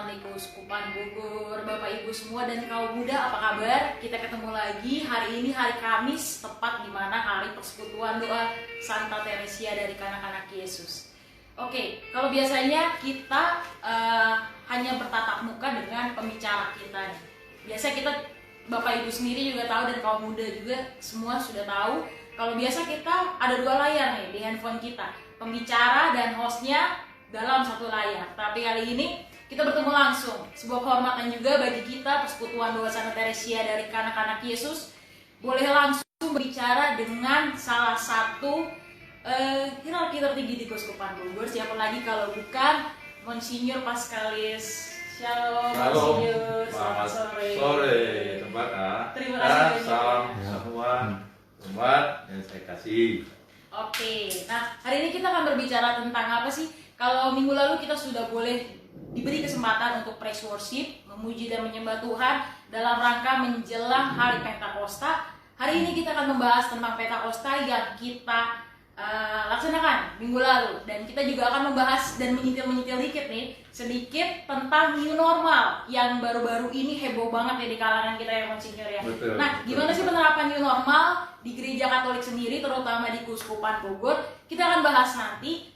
teman-teman di Keuskupan Bogor, Bapak Ibu semua dan kaum muda, apa kabar? Kita ketemu lagi hari ini hari Kamis, tepat di mana hari persekutuan doa Santa Teresia dari Kanak-Kanak Yesus. Oke, kalau biasanya kita hanya bertatap muka dengan pembicara kita nih. Biasa kita, Bapak Ibu sendiri juga tahu dan kaum muda juga semua sudah tahu. Kalau biasa kita ada dua layar nih di handphone kita, pembicara dan hostnya dalam satu layar. Tapi kali ini kita bertemu langsung. Sebuah kehormatan juga bagi kita Persekutuan Doa Santa Teresia dari Kanak-Kanak Yesus boleh langsung berbicara dengan salah satu hierarki tertinggi di Keuskupan Bogor. Siapa lagi kalau bukan Monsinyur Paskalis. Shalom, Monsinyur. Selamat sore. Tempat Terima kasih. salam semua tempat yang saya kasih. Oke, nah hari ini kita akan berbicara tentang apa sih? Kalau minggu lalu kita sudah boleh diberi kesempatan untuk praise worship, memuji dan menyembah Tuhan dalam rangka menjelang hari Pentakosta. Hari ini kita akan membahas tentang Pentakosta yang kita laksanakan minggu lalu, dan kita juga akan membahas dan menyentil dikit nih, sedikit tentang new normal yang baru-baru ini heboh banget ya di kalangan kita ya Monsinyur ya. Betul, Nah, betul. gimana sih penerapan new normal di Gereja Katolik sendiri, terutama di Keuskupan Bogor? Kita akan bahas nanti.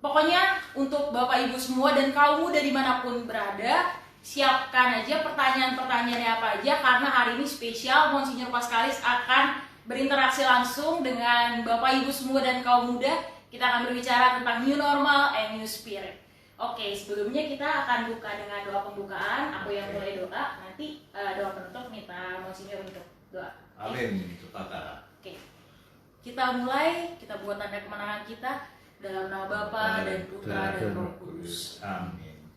Pokoknya untuk Bapak Ibu semua dan kaum muda dimanapun berada, siapkan aja pertanyaan-pertanyaannya apa aja, karena hari ini spesial Monsinyur Paskalis akan berinteraksi langsung dengan Bapak Ibu semua dan kaum muda. Kita akan berbicara tentang new normal and new spirit. Oke, sebelumnya kita akan buka dengan doa pembukaan. Aku yang mulai doa, nanti doa penutup minta Monsinyur untuk doa. Amin. Kepada Oke, kita mulai. Kita buat tanda kemenangan kita dalam nama Bapa dan Putra dan Roh Kudus. Amin.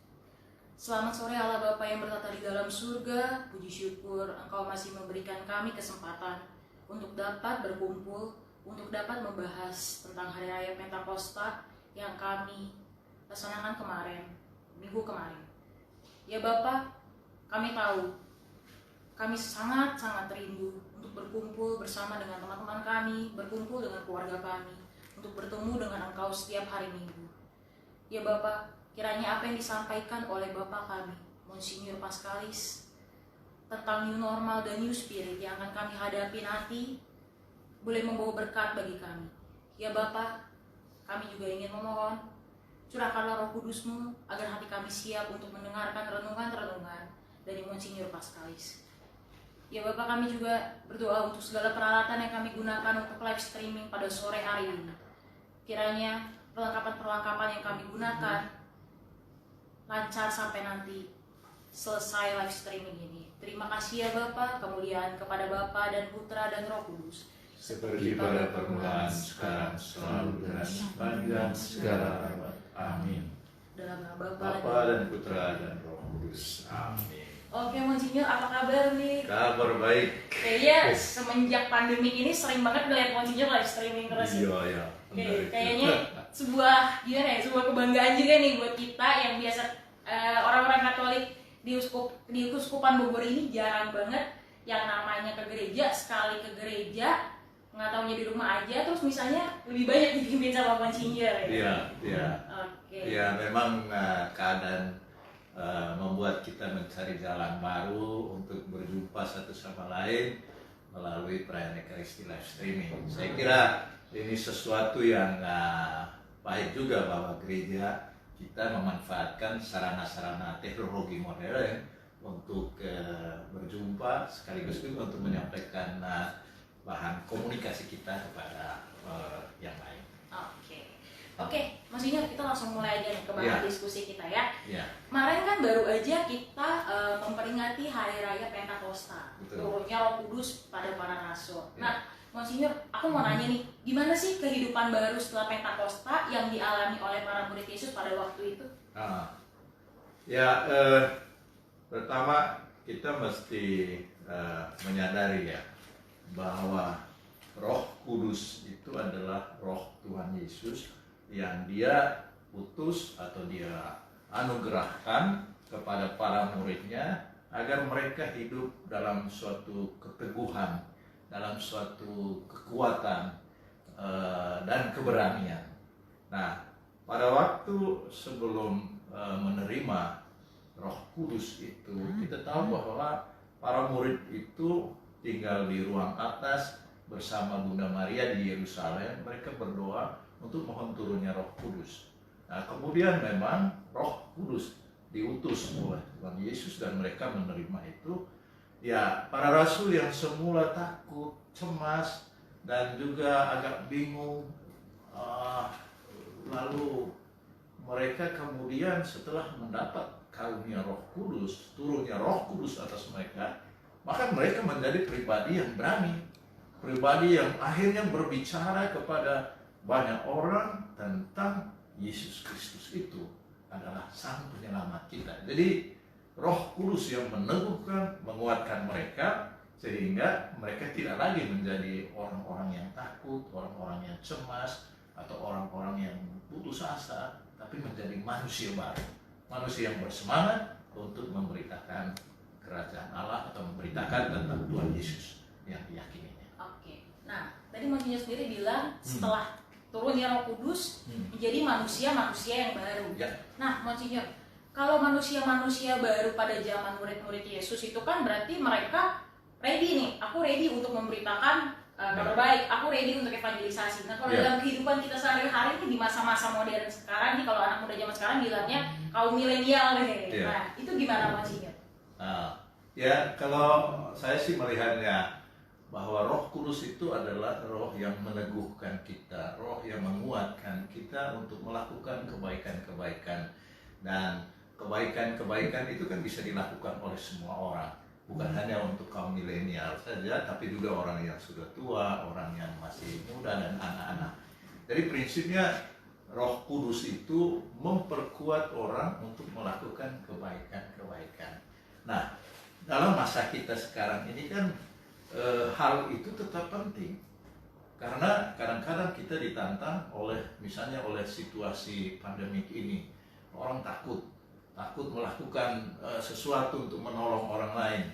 Selamat sore Allah Bapa yang bertata di dalam surga. Puji syukur Engkau masih memberikan kami kesempatan untuk dapat berkumpul, untuk dapat membahas tentang Hari Raya Pentakosta yang kami laksanakan minggu kemarin. Ya Bapa, kami tahu, kami sangat-sangat rindu untuk berkumpul bersama dengan teman-teman kami, berkumpul dengan keluarga kami, untuk bertemu dengan Engkau setiap hari Minggu. Ya Bapa, kiranya apa yang disampaikan oleh Bapak kami, Monsinyur Paskalis, tentang new normal dan new spirit yang akan kami hadapi nanti, boleh membawa berkat bagi kami. Ya Bapa, kami juga ingin memohon, curahkanlah Roh Kudus-Mu agar hati kami siap untuk mendengarkan renungan-renungan dari Monsinyur Paskalis. Ya Bapak, kami juga berdoa untuk segala peralatan yang kami gunakan untuk live streaming pada sore hari ini. Kiranya perlengkapan-perlengkapan yang kami gunakan lancar sampai nanti selesai live streaming ini. Terima kasih ya Bapak, kemuliaan kepada Bapa dan Putra dan Roh Kudus. Seperti pada permulaan, sekarang, selalu, dan sepanjang segala abad. Amin. Dalam nama Bapa dan Putra dan Roh Kudus. Amin. Oke Monsinyur, apa kabar nih? Kabar baik. Kayaknya semenjak pandemi ini sering banget ngeliat Monsinyur live streaming terus. Iya. Kayaknya sebuah sebuah kebanggaan juga nih buat kita yang biasa orang-orang Katolik di Keuskupan Bogor ini jarang banget yang namanya ke gereja. Sekali ke gereja nggak taunya di rumah aja, terus misalnya lebih banyak dipimpin sama Monsinyur ya. Iya. Oke. Ya memang keadaan membuat kita mencari jalan baru untuk berjumpa satu sama lain melalui perayaan Ekaristi live streaming. Saya kira ini sesuatu yang baik juga bahwa gereja kita memanfaatkan sarana-sarana teknologi modern untuk berjumpa sekaligus juga untuk menyampaikan bahan komunikasi kita kepada yang lain. Oke, Monsinyur, kita langsung mulai aja nih ke bahan diskusi kita ya. Ya. Kemarin kan baru aja kita memperingati Hari Raya Pentakosta, turunnya Roh Kudus pada para rasul. Ya. Nah, Monsinyur, aku mau nanya nih, gimana sih kehidupan baru setelah Pentakosta yang dialami oleh para murid Yesus pada waktu itu? Pertama kita mesti menyadari ya bahwa Roh Kudus itu adalah Roh Tuhan Yesus yang Dia utus atau Dia anugerahkan kepada para muridnya agar mereka hidup dalam suatu keteguhan, dalam suatu kekuatan dan keberanian. Nah, pada waktu sebelum menerima Roh Kudus itu, kita tahu bahwa para murid itu tinggal di ruang atas bersama Bunda Maria di Yerusalem. Mereka berdoa untuk mohon turunnya Roh Kudus. Nah, kemudian memang Roh Kudus diutus oleh Tuhan Yesus dan mereka menerima itu. Ya, para rasul yang semula takut, cemas, dan juga agak bingung, lalu mereka kemudian setelah mendapat karunia Roh Kudus, turunnya Roh Kudus atas mereka, maka mereka menjadi pribadi yang berani, pribadi yang akhirnya berbicara kepada banyak orang tentang Yesus Kristus itu adalah Sang Penyelamat kita. Jadi Roh Kudus yang meneguhkan, menguatkan mereka, sehingga mereka tidak lagi menjadi orang-orang yang takut, orang-orang yang cemas, atau orang-orang yang putus asa, tapi menjadi manusia baru, manusia yang bersemangat untuk memberitakan kerajaan Allah atau memberitakan tentang Tuhan Yesus yang diyakininya. Oke. Nah, tadi Monsinyur sendiri bilang setelah turunnya Roh Kudus menjadi manusia-manusia yang baru. Ya. Nah, Monsinyur, kalau manusia-manusia baru pada zaman murid-murid Yesus itu kan berarti mereka ready nih. Aku ready untuk memberitakan kabar baik. Aku ready untuk evangelisasi. Nah, kalau dalam kehidupan kita sehari-hari ini di masa-masa modern sekarang nih, kalau anak muda zaman sekarang bilangnya kaum milenial nih. Nah, itu gimana Monsinyur? Ya, kalau saya sih melihatnya bahwa Roh Kudus itu adalah roh yang meneguhkan kita, roh yang menguatkan kita untuk melakukan kebaikan-kebaikan. Dan kebaikan-kebaikan itu kan bisa dilakukan oleh semua orang, bukan hanya untuk kaum milenial saja, tapi juga orang yang sudah tua, orang yang masih muda, dan anak-anak. Jadi prinsipnya Roh Kudus itu memperkuat orang untuk melakukan kebaikan-kebaikan. Nah, dalam masa kita sekarang ini kan hal itu tetap penting, karena kadang-kadang kita ditantang misalnya oleh situasi pandemik ini. Orang takut melakukan sesuatu untuk menolong orang lain.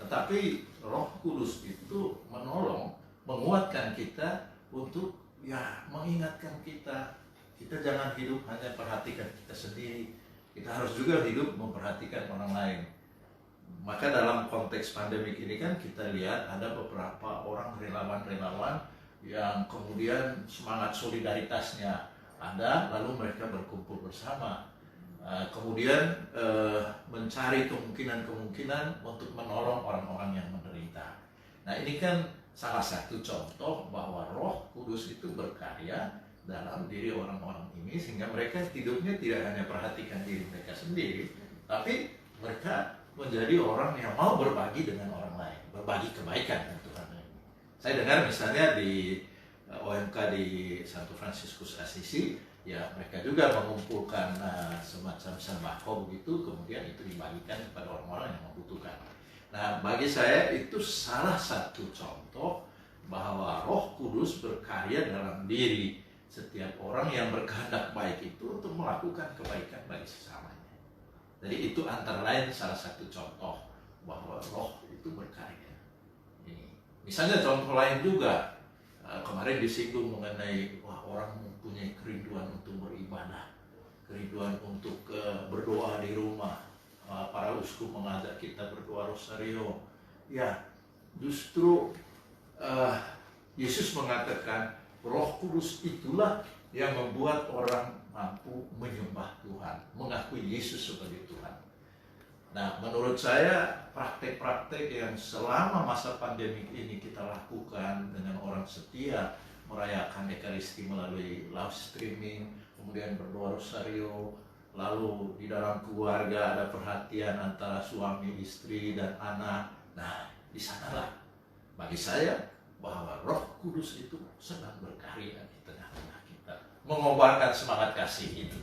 Tetapi Roh Kudus itu menolong, menguatkan kita untuk mengingatkan kita jangan hidup hanya perhatikan kita sendiri. Kita harus juga hidup memperhatikan orang lain. Maka dalam konteks pandemik ini kan kita lihat ada beberapa orang relawan-relawan yang kemudian semangat solidaritasnya ada, lalu mereka berkumpul bersama, kemudian mencari kemungkinan-kemungkinan untuk menolong orang-orang yang menderita. Nah, ini kan salah satu contoh bahwa Roh Kudus itu berkarya dalam diri orang-orang ini, sehingga mereka hidupnya tidak hanya perhatikan diri mereka sendiri, tapi mereka menjadi orang yang mau berbagi dengan orang lain, berbagi kebaikan dengan Tuhan. Saya dengar misalnya di OMK di Santo Fransiskus Assisi, ya mereka juga mengumpulkan semacam sembako begitu, kemudian itu dibagikan kepada orang-orang yang membutuhkan. Nah, bagi saya itu salah satu contoh bahwa Roh Kudus berkarya dalam diri setiap orang yang berkehendak baik itu untuk melakukan kebaikan bagi sesamanya. Jadi itu antara lain salah satu contoh bahwa Roh itu berkarya. Ini. Misalnya contoh lain juga, kemarin disinggung mengenai orang mempunyai kerinduan untuk beribadah, kerinduan untuk berdoa di rumah. Para uskup mengajak kita berdoa rosario. Ya, justru Yesus mengatakan Roh Kudus itulah yang membuat orang mampu menyembah Tuhan, mengakui Yesus sebagai Tuhan. Nah, menurut saya praktek-praktek yang selama masa pandemik ini kita lakukan dengan orang setia, merayakan Ekaristi melalui live streaming, kemudian berdoa rosario, lalu di dalam keluarga ada perhatian antara suami, istri, dan anak. Nah, di sanalah bagi saya bahwa Roh Kudus itu sedang berkarya di tengah-tengah kita, mengobarkan semangat kasih itu.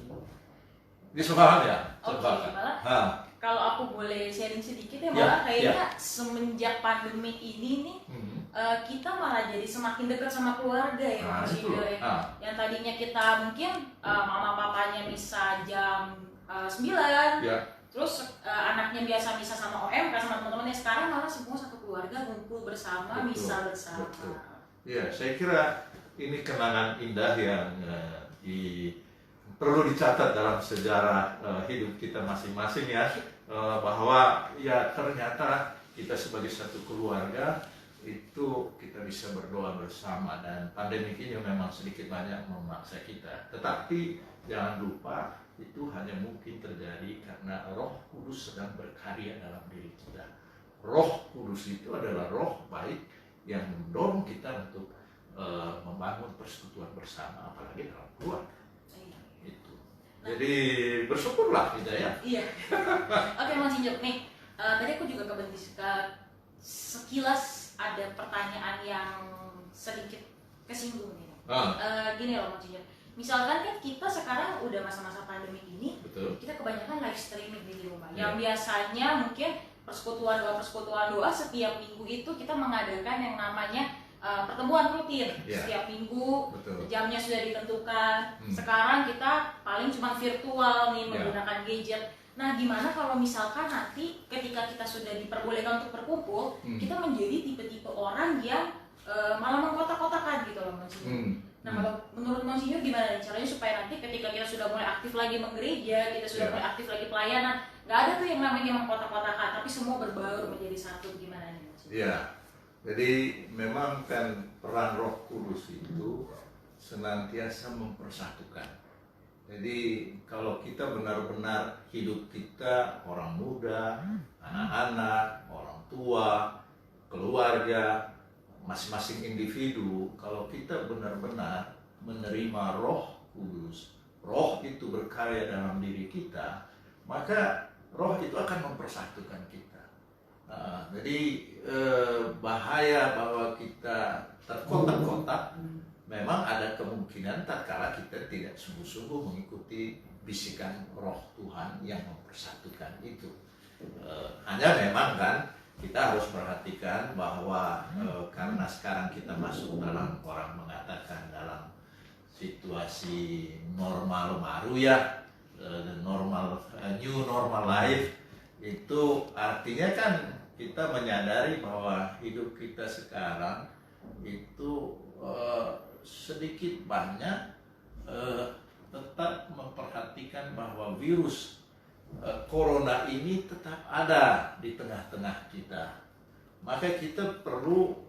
Bisa paham ya? Kalau aku boleh sharing sedikit ya, malah kayaknya semenjak pandemi ini nih, kita malah jadi semakin dekat sama keluarga ya, Monsinyur. Yang tadinya kita mungkin mama papanya misa jam 9, terus anaknya biasa misa sama OMK sama teman-temannya, sekarang malah semua satu keluarga ngumpul bersama, misa bersama. Ya, saya kira ini kenangan indah yang perlu dicatat dalam sejarah hidup kita masing-masing ya, bahwa ya ternyata kita sebagai satu keluarga itu kita bisa berdoa bersama, dan pandemi ini memang sedikit banyak memaksa kita. Tetapi jangan lupa itu hanya mungkin terjadi karena Roh Kudus sedang berkarya dalam diri kita. Roh Kudus itu adalah roh baik yang mendorong kita untuk membangun persekutuan bersama, apalagi dalam keluarga. Itu. Jadi bersyukurlah kita ya. Iya. Oke, Monsinyur nih. Tadi aku juga sekilas ada pertanyaan yang sedikit kesinggung nih. Gini loh Monsinyur. Misalkan kan kita sekarang udah masa-masa pandemi ini, betul, kita kebanyakan live streaming di rumah. Yang biasanya mungkin persekutuan doa setiap minggu itu kita mengadakan yang namanya pertemuan rutin setiap minggu. Betul. Jamnya sudah ditentukan. Sekarang kita paling cuma virtual nih menggunakan gadget. Nah, gimana kalau misalkan nanti ketika kita sudah diperbolehkan untuk berkumpul, kita menjadi tipe-tipe orang yang malah mengkotak-kotakan gitu loh Monsinyur. Nah, kalau menurut Monsinyur gimana nih caranya supaya nanti ketika kita sudah mulai aktif lagi menggereja, kita sudah mulai aktif lagi pelayanan, nggak ada tuh yang namanya mengkotak-kotakan, tapi semua berbaur menjadi satu, gimana nih Monsinyur? Iya, jadi memang kan peran Roh Kudus itu senantiasa mempersatukan. Jadi kalau kita benar-benar hidup kita, orang muda, anak-anak, orang tua, keluarga, masing-masing individu, kalau kita benar-benar menerima Roh Kudus, Roh itu berkarya dalam diri kita, maka Roh itu akan mempersatukan kita. Jadi bahaya bahwa kita terkotak-kotak. Memang ada kemungkinan tatkala kita tidak sungguh-sungguh mengikuti bisikan Roh Tuhan yang mempersatukan itu. Hanya memang kan kita harus perhatikan bahwa karena sekarang kita masuk dalam, orang mengatakan dalam situasi normal baru ya, new normal life, itu artinya kan kita menyadari bahwa hidup kita sekarang itu sedikit banyak tetap memperhatikan bahwa virus corona ini tetap ada di tengah-tengah kita. Maka kita perlu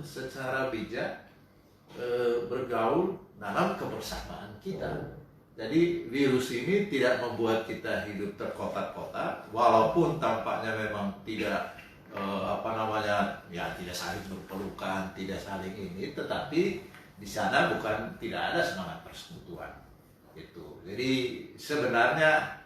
secara bijak bergaul dalam kebersamaan kita. Jadi virus ini tidak membuat kita hidup terkotak-kotak, walaupun tampaknya memang tidak tidak saling berpelukan, tidak saling ini, tetapi di sana bukan tidak ada semangat persekutuan itu. Jadi sebenarnya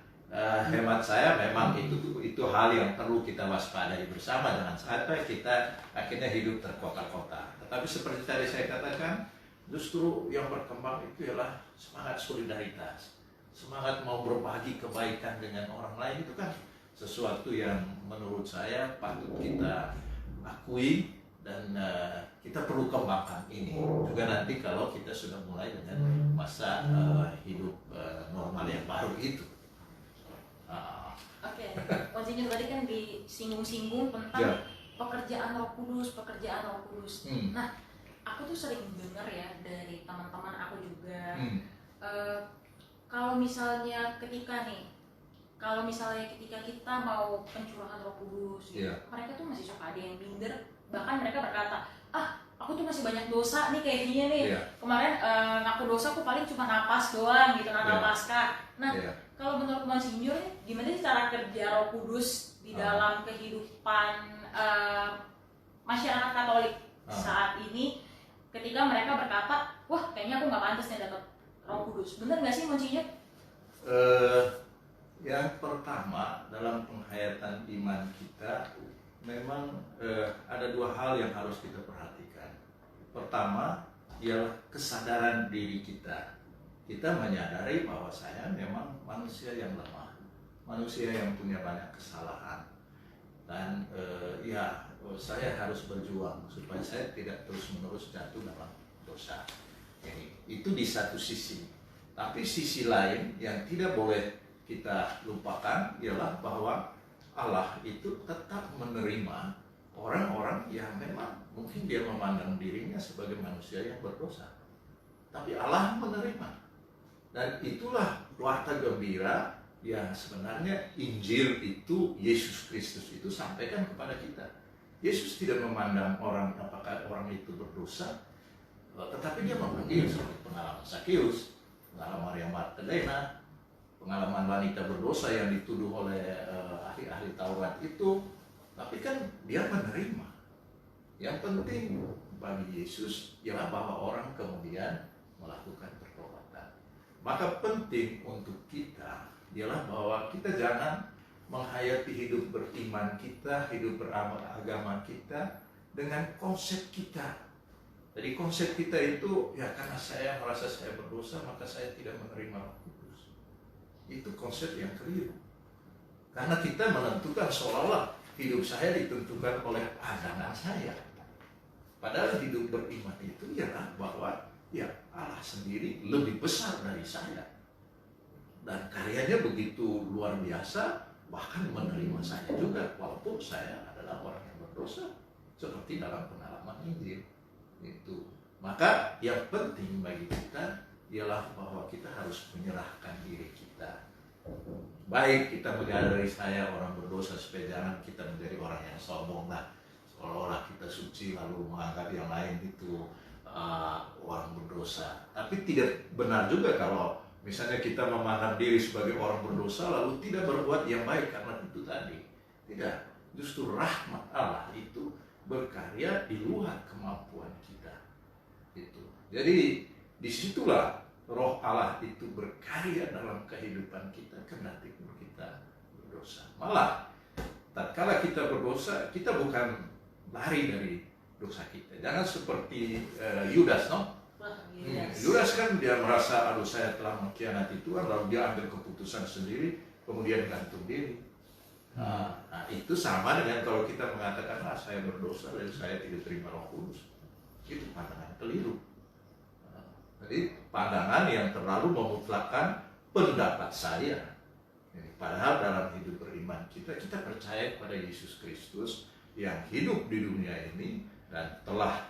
hemat saya memang itu hal yang perlu kita waspadai bersama, jangan sampai kita akhirnya hidup terkotak-kotak. Tetapi seperti tadi saya katakan, justru yang berkembang itu ialah semangat solidaritas, semangat mau berbagi kebaikan dengan orang lain. Itu kan sesuatu yang menurut saya patut kita akui, dan kita perlu kembangkan ini juga nanti kalau kita sudah mulai dengan masa hidup normal yang baru itu. Oke, Monsinyur tadi kan disinggung-singgung tentang pekerjaan Roh Kudus. Nah, aku tuh sering dengar ya dari teman-teman aku juga, kalau misalnya ketika kita mau pencurahan Roh Kudus, mereka tuh masih suka ada yang minder. Bahkan mereka berkata, aku tuh masih banyak dosa nih kayaknya nih. Kemarin ngaku dosa aku paling cuma napas doang gitu, Natal Paskah. Nah, kalau menurut Monsinyur, gimana sih cara kerja Roh Kudus di dalam kehidupan masyarakat Katolik saat ini, ketika mereka berkata, wah kayaknya aku nggak pantas nih dapat Roh Kudus. Bener nggak sih Monsinyur? Yang pertama, dalam penghayatan iman kita memang ada dua hal yang harus kita perhatikan. Pertama, ialah kesadaran diri kita. Kita menyadari bahwa saya memang manusia yang lemah, manusia yang punya banyak kesalahan, dan saya harus berjuang supaya saya tidak terus-menerus jatuh dalam dosa. Itu di satu sisi. Tapi sisi lain yang tidak boleh kita lupakan ialah bahwa Allah itu tetap menerima orang-orang yang memang mungkin dia memandang dirinya sebagai manusia yang berdosa. Tapi Allah menerima. Dan itulah warta gembira yang sebenarnya Injil itu, Yesus Kristus itu sampaikan kepada kita. Yesus tidak memandang orang apakah orang itu berdosa, tetapi dia memanggil seperti pengalaman Sakeus, pengalaman Maria Magdalena, pengalaman wanita berdosa yang dituduh oleh ahli-ahli Taurat itu. Tapi kan dia menerima. Yang penting bagi Yesus ialah bahwa orang kemudian melakukan pertobatan. Maka penting untuk kita ialah bahwa kita jangan menghayati hidup beriman kita, hidup beragama kita dengan konsep kita. Jadi konsep kita itu, ya karena saya merasa saya berdosa, maka saya tidak menerima Roh Kudus. Itu konsep yang keliru. Karena kita menentukan seolah-olah hidup saya ditentukan oleh pandangan saya. Padahal hidup beriman itu ialah bahwa ya Allah sendiri lebih besar dari saya. Dan karyanya begitu luar biasa, bahkan menerima saya juga walaupun saya adalah orang yang berdosa, seperti dalam pengalaman Injil itu. Maka yang penting bagi kita ialah bahwa kita harus menyerahkan diri kita. Baik kita menyadari saya orang berdosa, supaya jangan kita menjadi orang yang sombong lah, seolah-olah kita suci lalu menganggap yang lain itu orang berdosa. Tapi tidak benar juga kalau misalnya kita memandang diri sebagai orang berdosa lalu tidak berbuat yang baik karena itu tadi. Tidak, justru rahmat Allah itu berkarya di luar kemampuan kita. Itu. Jadi disitulah Roh Allah itu berkarya dalam kehidupan kita kendati kita berdosa. Malah tatkala kita berdosa, kita bukan lari dari dosa kita. Jangan seperti Yudas, no? Yudas kan dia merasa, aduh saya telah mengkhianati Tuhan, lalu dia ambil keputusan sendiri, kemudian gantung diri. Nah, itu sama dengan kalau kita mengatakan, saya berdosa dan saya tidak terima Roh Kudus. Itu pandangan keliru. Jadi pandangan yang terlalu memutlakkan pendapat saya. Padahal dalam hidup beriman kita percaya kepada Yesus Kristus yang hidup di dunia ini dan telah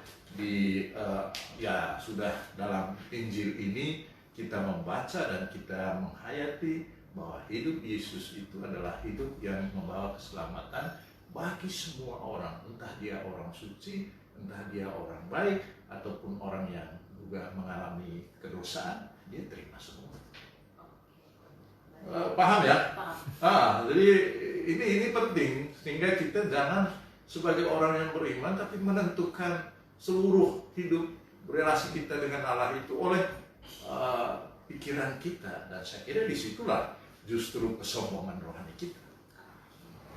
sudah dalam Injil ini kita membaca dan kita menghayati bahwa hidup Yesus itu adalah hidup yang membawa keselamatan bagi semua orang, entah dia orang suci, entah dia orang baik ataupun orang yang juga mengalami kedosaan, dia terima semua. Paham ya? Paham. Jadi ini penting sehingga kita jangan sebagai orang yang beriman tapi menentukan seluruh hidup relasi kita dengan Allah itu oleh pikiran kita, dan saya kira disitulah justru kesombongan rohani kita.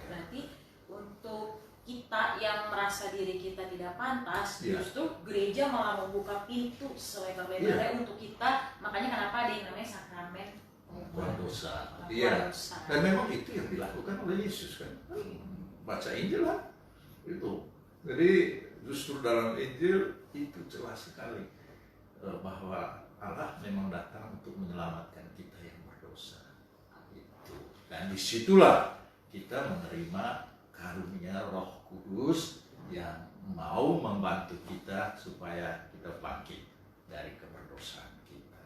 Berarti untuk kita yang merasa diri kita tidak pantas, justru gereja malah membuka pintu selebar-lebarnya untuk kita. Makanya kenapa ada yang namanya sakramen pengampunan dosa. Iya. Dan memang itu yang dilakukan oleh Yesus kan. Baca Injil lah. Itu. Jadi justru dalam Injil itu jelas sekali bahwa Allah memang datang untuk menyelamatkan kita yang berdosa. Itu. Dan disitulah kita menerima karunia Roh Kudus yang mau membantu kita supaya kita bangkit dari keberdosaan kita.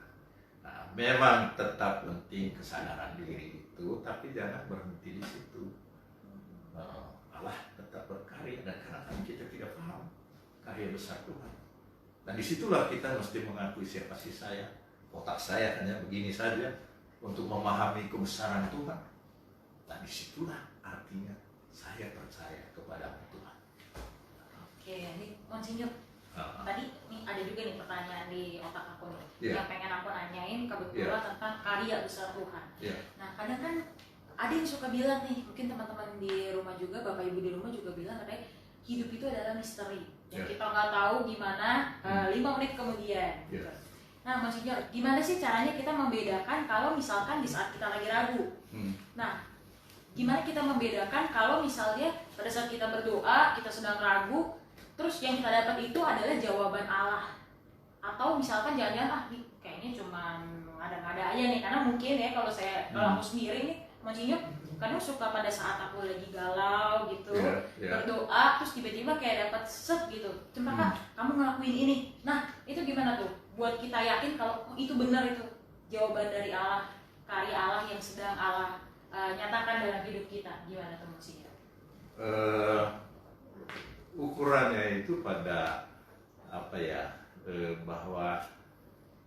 Nah, memang tetap penting kesadaran diri itu, tapi jangan berhenti di situ. Allah tetap berkarya, dan karena kita tidak paham karya besar Tuhan. Dan disitulah kita mesti mengakui siapa sih saya. Otak saya hanya begini saja untuk memahami kebesaran Tuhan. Dan disitulah artinya saya percaya kepada Tuhan. Oke, ini Monsinyur. Tadi nih ada juga nih pertanyaan di otak aku nih, yang pengen aku nanyain kebetulan tentang karya besar Tuhan. Nah, kadang kan ada yang suka bilang nih, mungkin teman-teman di rumah juga, bapak ibu di rumah juga bilang katanya hidup itu adalah misteri dan kita nggak tahu gimana 5 menit kemudian. Gitu. Nah, Monsinyur, gimana sih caranya kita membedakan kalau misalkan di saat kita lagi ragu? Nah, gimana kita membedakan kalau misalnya pada saat kita berdoa, kita sedang ragu, terus yang kita dapat itu adalah jawaban Allah, atau misalkan jangan-jangan kayaknya cuma ada-ada aja nih, karena mungkin ya kalau aku sendiri nih Monsinyur, kadang suka pada saat aku lagi galau gitu, berdoa terus tiba-tiba kayak dapat set gitu, cuma kamu ngelakuin ini. Nah, itu gimana tuh buat kita yakin kalau itu benar itu? jawaban dari Allah, karya Allah yang sedang Allah nyatakan dalam hidup kita. Gimana teman sih? Ukurannya itu pada apa ya, bahwa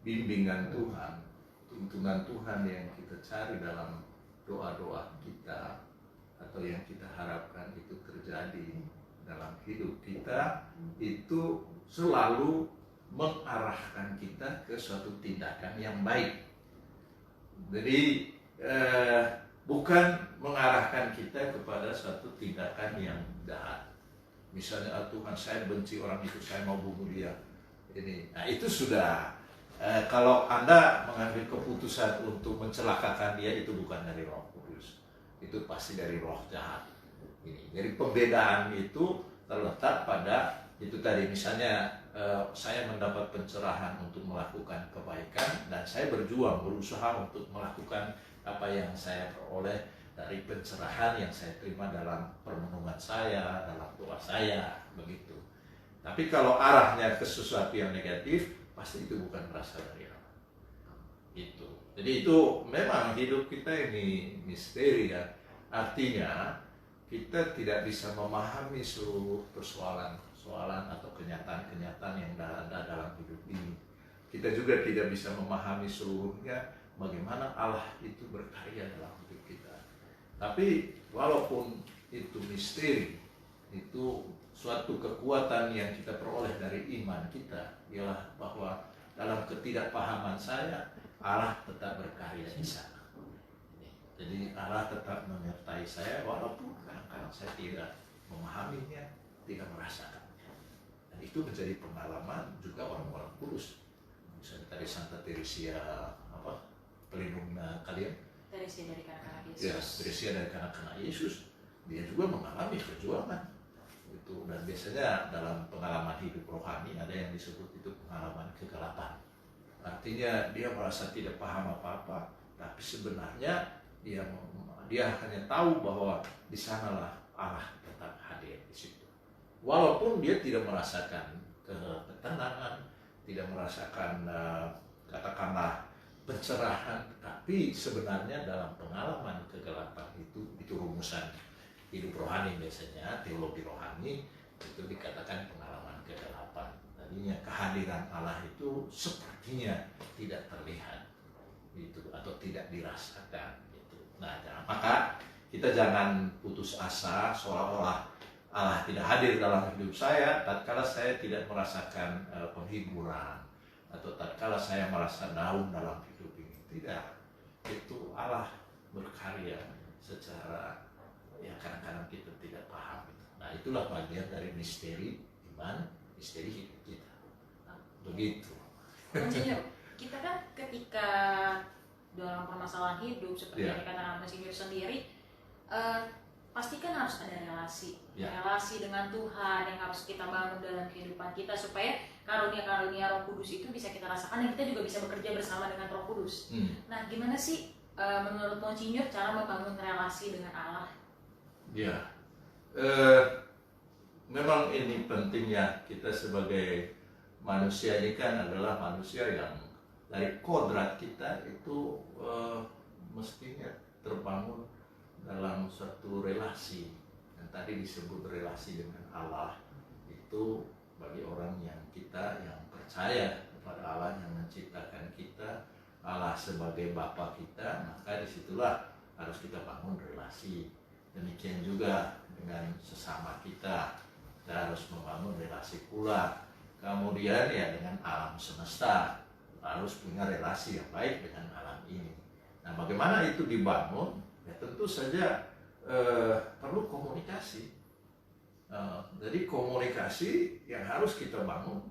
bimbingan Tuhan, tuntunan Tuhan yang kita cari dalam doa-doa kita atau yang kita harapkan itu terjadi dalam hidup kita, itu selalu mengarahkan kita ke suatu tindakan yang baik. Jadi bukan mengarahkan kita kepada suatu tindakan yang jahat. Misalnya, Tuhan, saya benci orang itu, saya mau bunuh dia. Nah itu sudah, kalau Anda mengambil keputusan untuk mencelakakan dia, itu bukan dari Roh Kudus, itu pasti dari roh jahat. Jadi pembedaan itu terletak pada itu tadi. Misalnya saya mendapat pencerahan untuk melakukan kebaikan dan saya berjuang, berusaha untuk melakukan apa yang saya peroleh dari pencerahan yang saya terima dalam permenungan saya, dalam doa saya, begitu. Tapi kalau arahnya ke sesuatu yang negatif, pasti itu bukan berasal dari Allah. Itu. Jadi itu memang hidup kita ini misteri ya. Artinya kita tidak bisa memahami seluruh persoalan atau kenyataan-kenyataan yang ada dalam hidup ini. Kita juga tidak bisa memahami seluruhnya bagaimana Allah itu berkarya dalam hidup kita. Tapi walaupun itu misteri, itu suatu kekuatan yang kita peroleh dari iman kita, ialah bahwa dalam ketidakpahaman saya, Allah tetap berkarya di sana. Jadi Allah tetap menyertai saya walaupun kadang-kadang saya tidak memahaminya, tidak merasakannya. Dan itu menjadi pengalaman juga orang-orang kudus. Misalnya tadi Santa Teresia, pelindung kalian? Teresia dari kanak-kanak Yesus. Ya, Teresia dari kanak-kanak Yesus, dia juga mengalami perjuangan. Itu, dan biasanya dalam pengalaman hidup rohani ada yang disebut itu pengalaman kegelapan. Artinya dia merasa tidak paham apa-apa, tapi sebenarnya dia hanya tahu bahwa di sanalah Allah tetap hadir di situ. Walaupun dia tidak merasakan ketenangan, tidak merasakan katakanlah pencerahan, tapi sebenarnya dalam pengalaman kegelapan itu rumusan hidup rohani biasanya, teologi rohani itu dikatakan pengalaman kegelapan. Tadinya kehadiran Allah itu sepertinya tidak terlihat gitu, atau tidak dirasakan gitu. Nah, maka kita jangan putus asa seolah-olah Allah tidak hadir dalam hidup saya tatkala saya tidak merasakan penghiburan, atau tatkala saya merasa down dalam hidup ini. Tidak, itu Allah berkarya secara yang kadang-kadang kita tidak paham. Nah, itulah bagian dari misteri iman, misteri hidup kita. Begitu. Monsinyur, kita kan ketika dalam permasalahan hidup seperti yang dikatakan Monsinyur sendiri, pasti kan harus ada relasi dengan Tuhan yang harus kita bangun dalam kehidupan kita supaya karunia-karunia Roh Kudus itu bisa kita rasakan dan kita juga bisa bekerja bersama dengan Roh Kudus. Nah, gimana sih menurut Monsinyur cara membangun relasi dengan Allah? Ya, memang ini pentingnya. Kita sebagai manusia ini kan adalah manusia yang dari kodrat kita itu mestinya terbangun dalam suatu relasi. Dan tadi disebut relasi dengan Allah itu bagi orang yang percaya kepada Allah yang menciptakan kita, Allah sebagai Bapa kita, maka disitulah harus kita bangun relasi. Demikian juga dengan sesama kita harus membangun relasi pula. Kemudian ya dengan alam semesta, harus punya relasi yang baik dengan alam ini. Nah, bagaimana itu dibangun? Ya tentu saja perlu komunikasi. Jadi komunikasi yang harus kita bangun.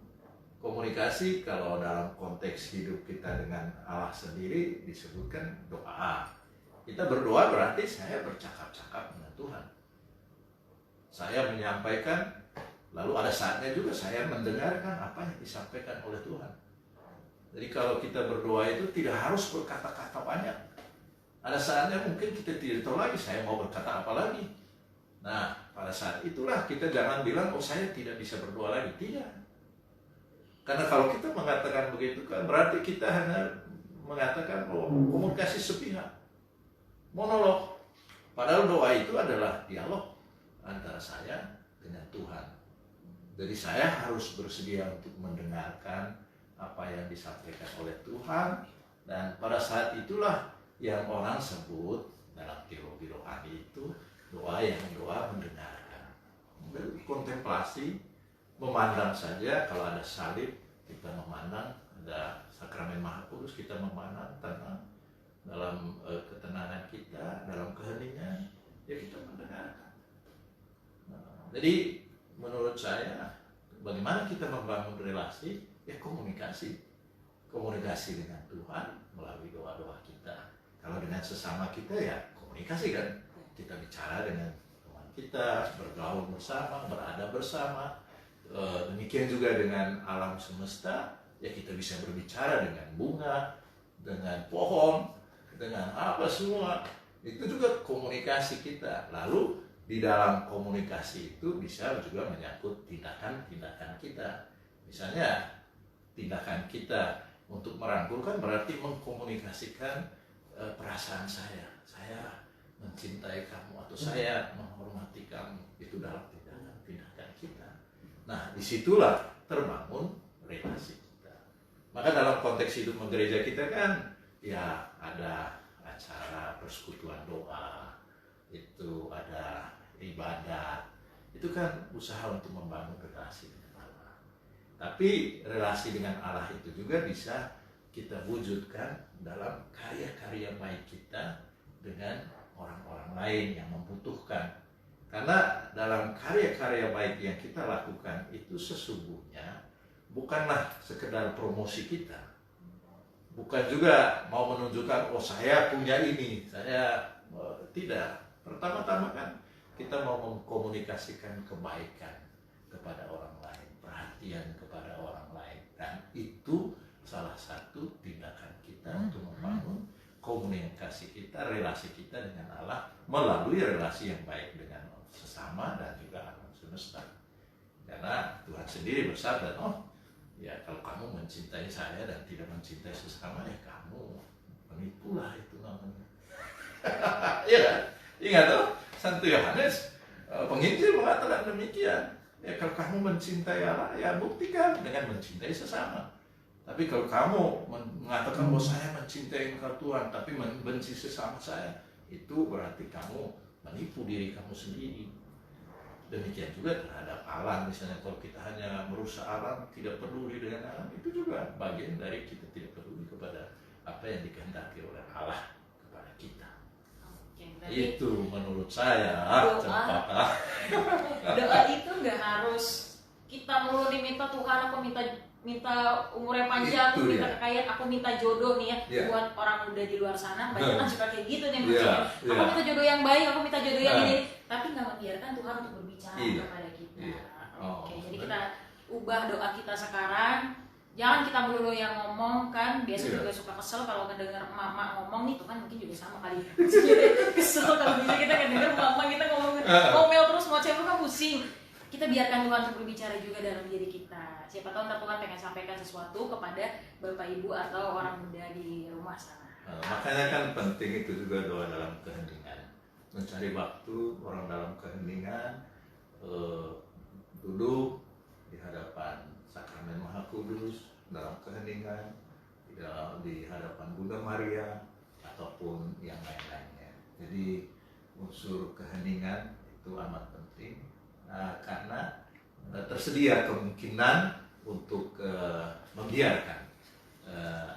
Komunikasi kalau dalam konteks hidup kita dengan Allah sendiri disebutkan doa. Kita berdoa berarti saya bercakap-cakap dengan Tuhan. Saya menyampaikan, lalu ada saatnya juga saya mendengarkan apa yang disampaikan oleh Tuhan. Jadi kalau kita berdoa itu tidak harus berkata-kata banyak. Ada saatnya mungkin kita tidak tahu lagi saya mau berkata apa lagi. Nah, pada saat itulah kita jangan bilang, oh saya tidak bisa berdoa lagi. Tidak. Karena kalau kita mengatakan begitu kan berarti kita hanya mengatakan komunikasi sepihak, monolog. Padahal doa itu adalah dialog antara saya dengan Tuhan. Jadi saya harus bersedia untuk mendengarkan apa yang disampaikan oleh Tuhan, dan pada saat itulah yang orang sebut dalam teologi rohani itu doa mendengarkan. Kontemplasi, memandang saja. Kalau ada salib kita memandang, ada sakramen Maha Kudus kita memandang, tenang dalam ketenangan kita, dalam keheningan, ya kita mendengarkan. Jadi menurut saya, bagaimana kita membangun relasi? Ya komunikasi dengan Tuhan melalui doa-doa kita. Kalau dengan sesama kita ya komunikasi kan, kita bicara dengan teman kita, bergaul bersama, berada bersama. Demikian juga dengan alam semesta, ya kita bisa berbicara dengan bunga, dengan pohon, dengan apa semua. Itu juga komunikasi kita. Lalu di dalam komunikasi itu bisa juga menyangkut tindakan-tindakan kita. Misalnya tindakan kita untuk merangkul kan berarti mengkomunikasikan perasaan saya mencintai kamu atau saya menghormati kamu. Itu dalam tindakan kita. Nah, disitulah terbangun relasi kita. Maka dalam konteks hidup gereja kita kan ya ada acara persekutuan doa, itu ada ibadat, itu kan usaha untuk membangun relasi dengan Allah. Tapi relasi dengan Allah itu juga bisa kita wujudkan dalam karya-karya baik kita dengan orang-orang lain yang membutuhkan. Karena dalam karya-karya baik yang kita lakukan itu sesungguhnya bukanlah sekedar promosi kita. Bukan juga mau menunjukkan, oh saya punya ini, saya tidak. Pertama-tama kan kita mau mengkomunikasikan kebaikan kepada orang lain, perhatian kepada orang lain. Dan itu salah satu tindakan kita untuk membangun komunikasi kita, relasi kita dengan Allah melalui relasi yang baik dengan sesama dan juga alam semesta. Karena Tuhan sendiri bersabda, ya kalau kamu mencintai saya dan tidak mencintai sesama, ya kamu menipulah, itu namanya. Iya kan? Ingat tuh, Santo Yohanes penginjil mengatakan demikian. Ya kalau kamu mencintai Allah, ya buktikan dengan mencintai sesama. Tapi kalau kamu mengatakan bahwa saya mencintai engkau Tuhan, tapi membenci sesama saya, itu berarti kamu menipu diri kamu sendiri. Demikian juga terhadap alam, misalnya kalau kita hanya merusak alam, tidak peduli dengan alam, itu juga bagian dari kita tidak peduli kepada apa yang dikehendaki oleh Allah kepada kita. Itu menurut saya doa itu nggak harus kita melulu diminta Tuhan, aku minta umurnya panjang, aku minta kekayaan, aku minta jodoh nih ya. Buat orang muda di luar sana banyak kan suka kayak gitu nih maksudnya. Aku minta jodoh yang baik, aku minta jodoh yang ini, tapi nggak membiarkan Tuhan untuk berbicara kepada kita. Jadi kita ubah doa kita sekarang. Jangan kita melulu yang ngomong kan, biasa juga suka kesel kalau ngedenger mama ngomong nih, Tuhan mungkin juga sama kali ya. Kesel kalau bisa kita ngedenger mama kita ngomel terus, mau cewek kan pusing. Kita biarkan Tuhan untuk berbicara juga dalam diri kita. Siapa tahu ntar Tuhan pengen sampaikan sesuatu kepada Bapak Ibu atau orang muda di rumah sana. Makanya kan penting itu juga doa dalam keheningan. Mencari waktu orang dalam keheningan, duduk di hadapan sakramen Maha Kudus dalam keheningan, di hadapan Bunda Maria ataupun yang lain-lainnya. Jadi unsur keheningan itu amat penting, karena tersedia kemungkinan untuk membiarkan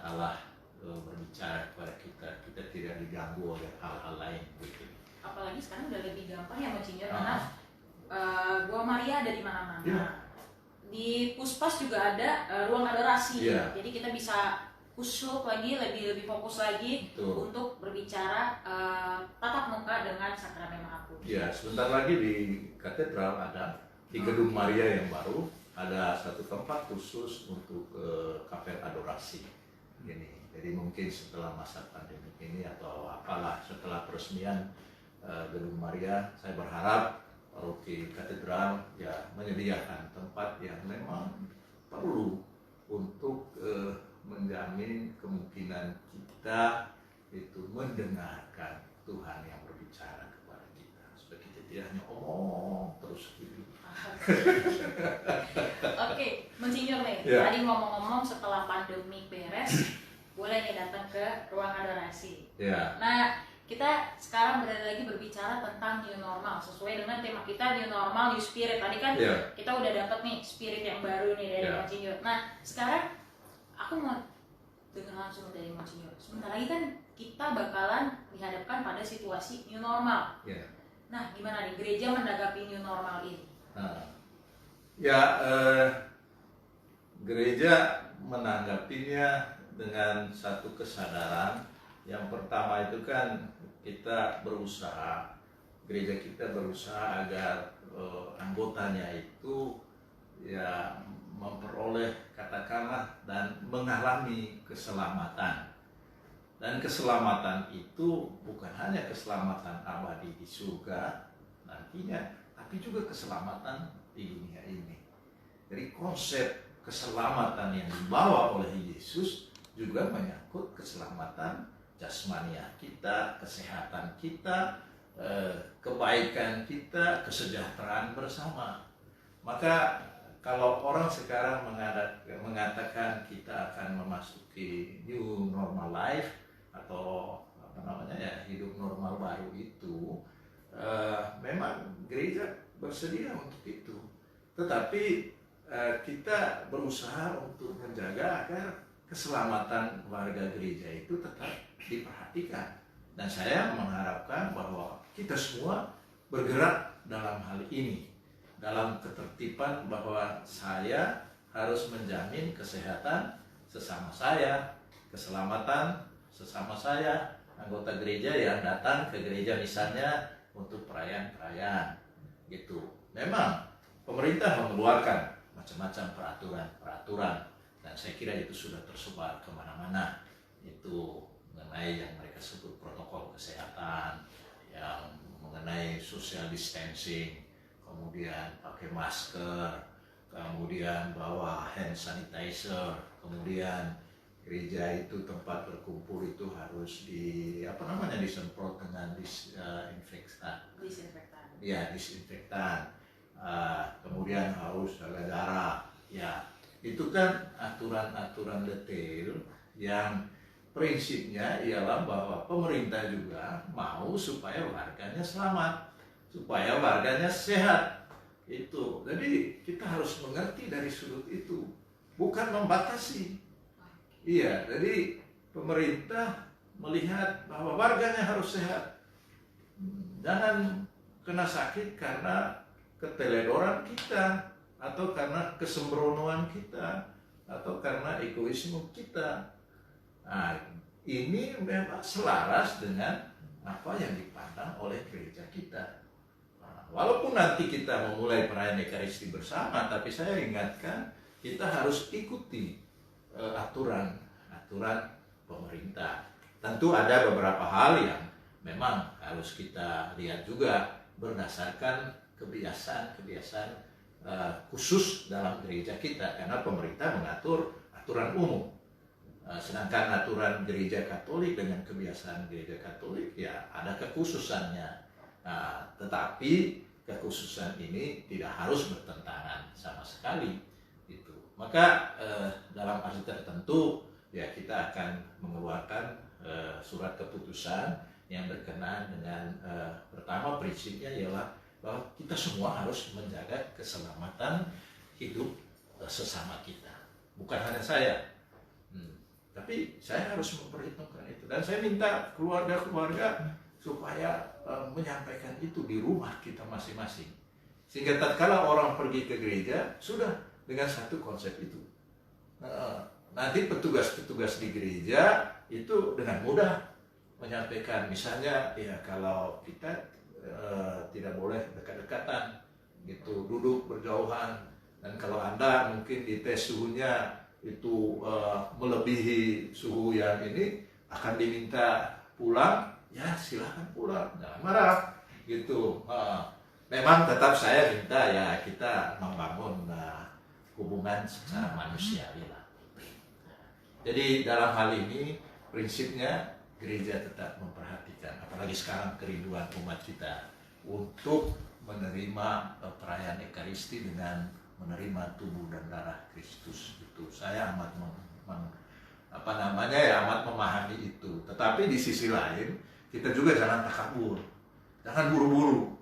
Allah berbicara kepada kita tidak diganggu oleh hal-hal lain gitu. Apalagi sekarang udah lebih gampang ya Monsinyur, karena Gua Maria ada di mana-mana. Di Puspas juga ada ruang adorasi, jadi kita bisa khusyuk lagi, lebih fokus lagi untuk berbicara tatap muka dengan sakramen Maha Kudus. Ya, sebentar lagi di katedral ada, di Gedung Maria yang baru ada satu tempat khusus untuk kapel adorasi ini. Jadi mungkin setelah masa pandemi ini atau apalah, setelah peresmian Gedung Maria, saya berharap paroki katedral ya menyediakan tempat yang memang perlu untuk menjamin kemungkinan kita itu mendengarkan Tuhan yang berbicara kepada kita, supaya kita tidak hanya omong terus gitu. Oke, Monsinyur nih, Ya. tadi ngomong-ngomong setelah pandemi beres, boleh nih datang ke ruang adorasi. Ya, Nah, kita sekarang berada lagi berbicara tentang new normal sesuai dengan tema kita new normal, new spirit. Tadi kan ya, kita udah dapat nih spirit yang baru nih dari Ya. Monsinyur. Nah, sekarang aku mau dengar langsung dari Monsinyur. Sebentar lagi kan kita bakalan dihadapkan pada situasi new normal. ya. Nah, gimana nih gereja menanggapi new normal ini? Nah, ya, gereja menanggapinya dengan satu kesadaran. Yang pertama itu kan kita berusaha, gereja kita berusaha agar anggotanya itu ya memperoleh, katakanlah, dan mengalami keselamatan. Dan keselamatan itu bukan hanya keselamatan abadi di surga nantinya, tapi juga keselamatan di dunia ini. Jadi konsep keselamatan yang dibawa oleh Yesus juga menyangkut keselamatan jasmania kita, kesehatan kita, kebaikan kita, kesejahteraan bersama. Maka kalau orang sekarang mengatakan kita akan memasuki new normal life atau apa namanya ya, hidup normal baru itu, memang gereja bersedia untuk itu. Tetapi kita berusaha untuk menjaga agar keselamatan warga gereja itu tetap diperhatikan. Dan saya mengharapkan bahwa kita semua bergerak dalam hal ini, dalam ketertiban bahwa saya harus menjamin kesehatan sesama saya, keselamatan sesama saya, anggota gereja yang datang ke gereja misalnya untuk perayaan-perayaan gitu. Memang pemerintah mengeluarkan macam-macam peraturan, dan saya kira itu sudah tersebar kemana-mana. Itu mengenai yang mereka sebut protokol kesehatan, yang mengenai social distancing, kemudian pakai masker, kemudian bawa hand sanitizer, kemudian gereja itu tempat berkumpul itu harus disemprot dengan disinfektan. Ya, disinfektan. Kemudian harus jaga jarak. Ya, itu kan aturan-aturan detail yang prinsipnya ialah bahwa pemerintah juga mau supaya warganya selamat, supaya warganya sehat. Itu. Jadi kita harus mengerti dari sudut itu, bukan membatasi. Iya, jadi pemerintah melihat bahwa warganya harus sehat. Jangan kena sakit karena keteledoran kita, atau karena kesembronoan kita, atau karena egoisme kita. Nah, ini memang selaras dengan apa yang dipandang oleh gereja kita. Nah, walaupun nanti kita memulai perayaan Ekaristi bersama, tapi saya ingatkan kita harus ikuti aturan pemerintah. Tentu ada beberapa hal yang memang harus kita lihat juga berdasarkan kebiasaan khusus dalam gereja kita, karena pemerintah mengatur aturan umum. Sedangkan aturan gereja Katolik dengan kebiasaan gereja Katolik ya ada kekhususannya. Tetapi kekhususan ini tidak harus bertentangan sama sekali. Gitu. Maka dalam arti tertentu ya kita akan mengeluarkan surat keputusan yang berkenaan dengan pertama prinsipnya ialah bahwa kita semua harus menjaga keselamatan hidup sesama kita. Bukan hanya saya, tapi saya harus memperhitungkan itu. Dan saya minta keluarga-keluarga supaya menyampaikan itu di rumah kita masing-masing. Sehingga tatkala orang pergi ke gereja, sudah dengan satu konsep itu. Nanti petugas-petugas di gereja itu dengan mudah menyampaikan, misalnya ya kalau kita tidak boleh dekat-dekatan, gitu, duduk berjauhan, dan kalau Anda mungkin dites suhunya itu melebihi suhu yang ini, akan diminta pulang, ya silahkan pulang, jangan marah, gitu. Memang tetap saya minta ya kita membangun hubungan secara manusiawi lah. Jadi dalam hal ini prinsipnya gereja tetap memperhatikan, apalagi sekarang kerinduan umat kita untuk menerima perayaan Ekaristi dengan menerima tubuh dan darah Kristus. Itu saya amat amat memahami itu. Tetapi di sisi lain kita juga jangan takabur, jangan buru-buru.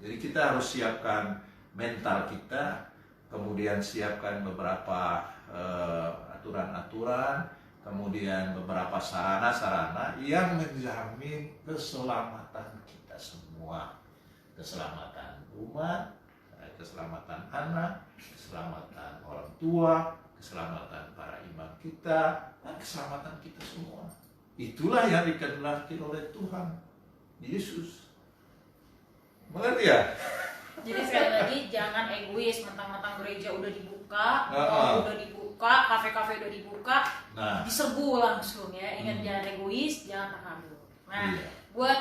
Jadi kita harus siapkan mental kita, kemudian siapkan beberapa aturan-aturan, kemudian beberapa sarana-sarana yang menjamin keselamatan kita semua, keselamatan umat, keselamatan anak, keselamatan orang tua, keselamatan para imam kita, dan keselamatan kita semua. Itulah yang dikehendaki oleh Tuhan Yesus. Mengerti ya? Jadi sekali lagi jangan egois, mentang-mentang gereja udah dibuka, mall udah dibuka, kafe-kafe udah dibuka, diserbu langsung ya. Ingat, jangan egois, jangan takabur. Nah, buat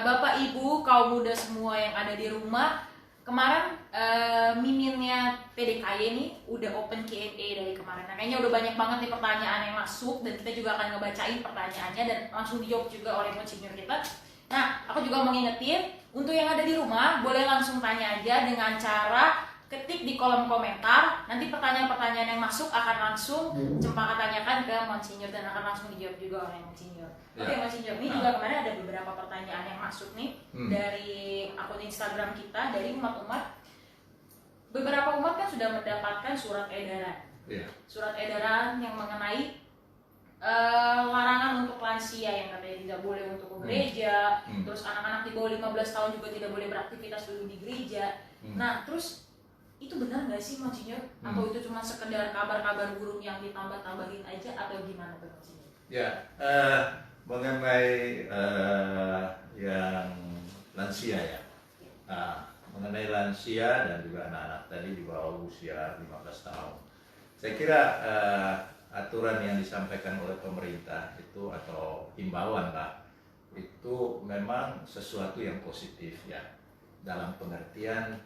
Bapak Ibu kaum muda semua yang ada di rumah, kemarin miminnya PDKY ini udah open Q&A dari kemarin. Nah, kayaknya udah banyak banget nih pertanyaan yang masuk, dan kita juga akan ngebacain pertanyaannya dan langsung dijawab juga oleh monsinyur kita. Nah, aku juga mau ngingetin, untuk yang ada di rumah boleh langsung tanya aja dengan cara ketik di kolom komentar. Nanti pertanyaan-pertanyaan yang masuk akan langsung Cempaka tanyakan ke monsinyur dan akan langsung dijawab juga oleh monsinyur. Oke, monsinyur, ini juga kemarin ada beberapa pertanyaan yang masuk nih dari akun Instagram kita, dari umat-umat. Beberapa umat kan sudah mendapatkan surat edaran. Surat edaran yang mengenai larangan untuk lansia yang katanya tidak boleh untuk ke gereja, terus anak-anak di bawah 15 tahun juga tidak boleh beraktivitas dulu di gereja. Nah, terus itu benar nggak sih monsinyur? Atau itu cuma sekedar kabar-kabar burung yang ditambah-tambahin aja, atau gimana tuh monsinyur? Ya, mengenai yang lansia ya, mengenai lansia dan juga anak-anak tadi di bawah usia 15 tahun, saya kira aturan yang disampaikan oleh pemerintah itu atau himbauan lah, itu memang sesuatu yang positif ya, dalam pengertian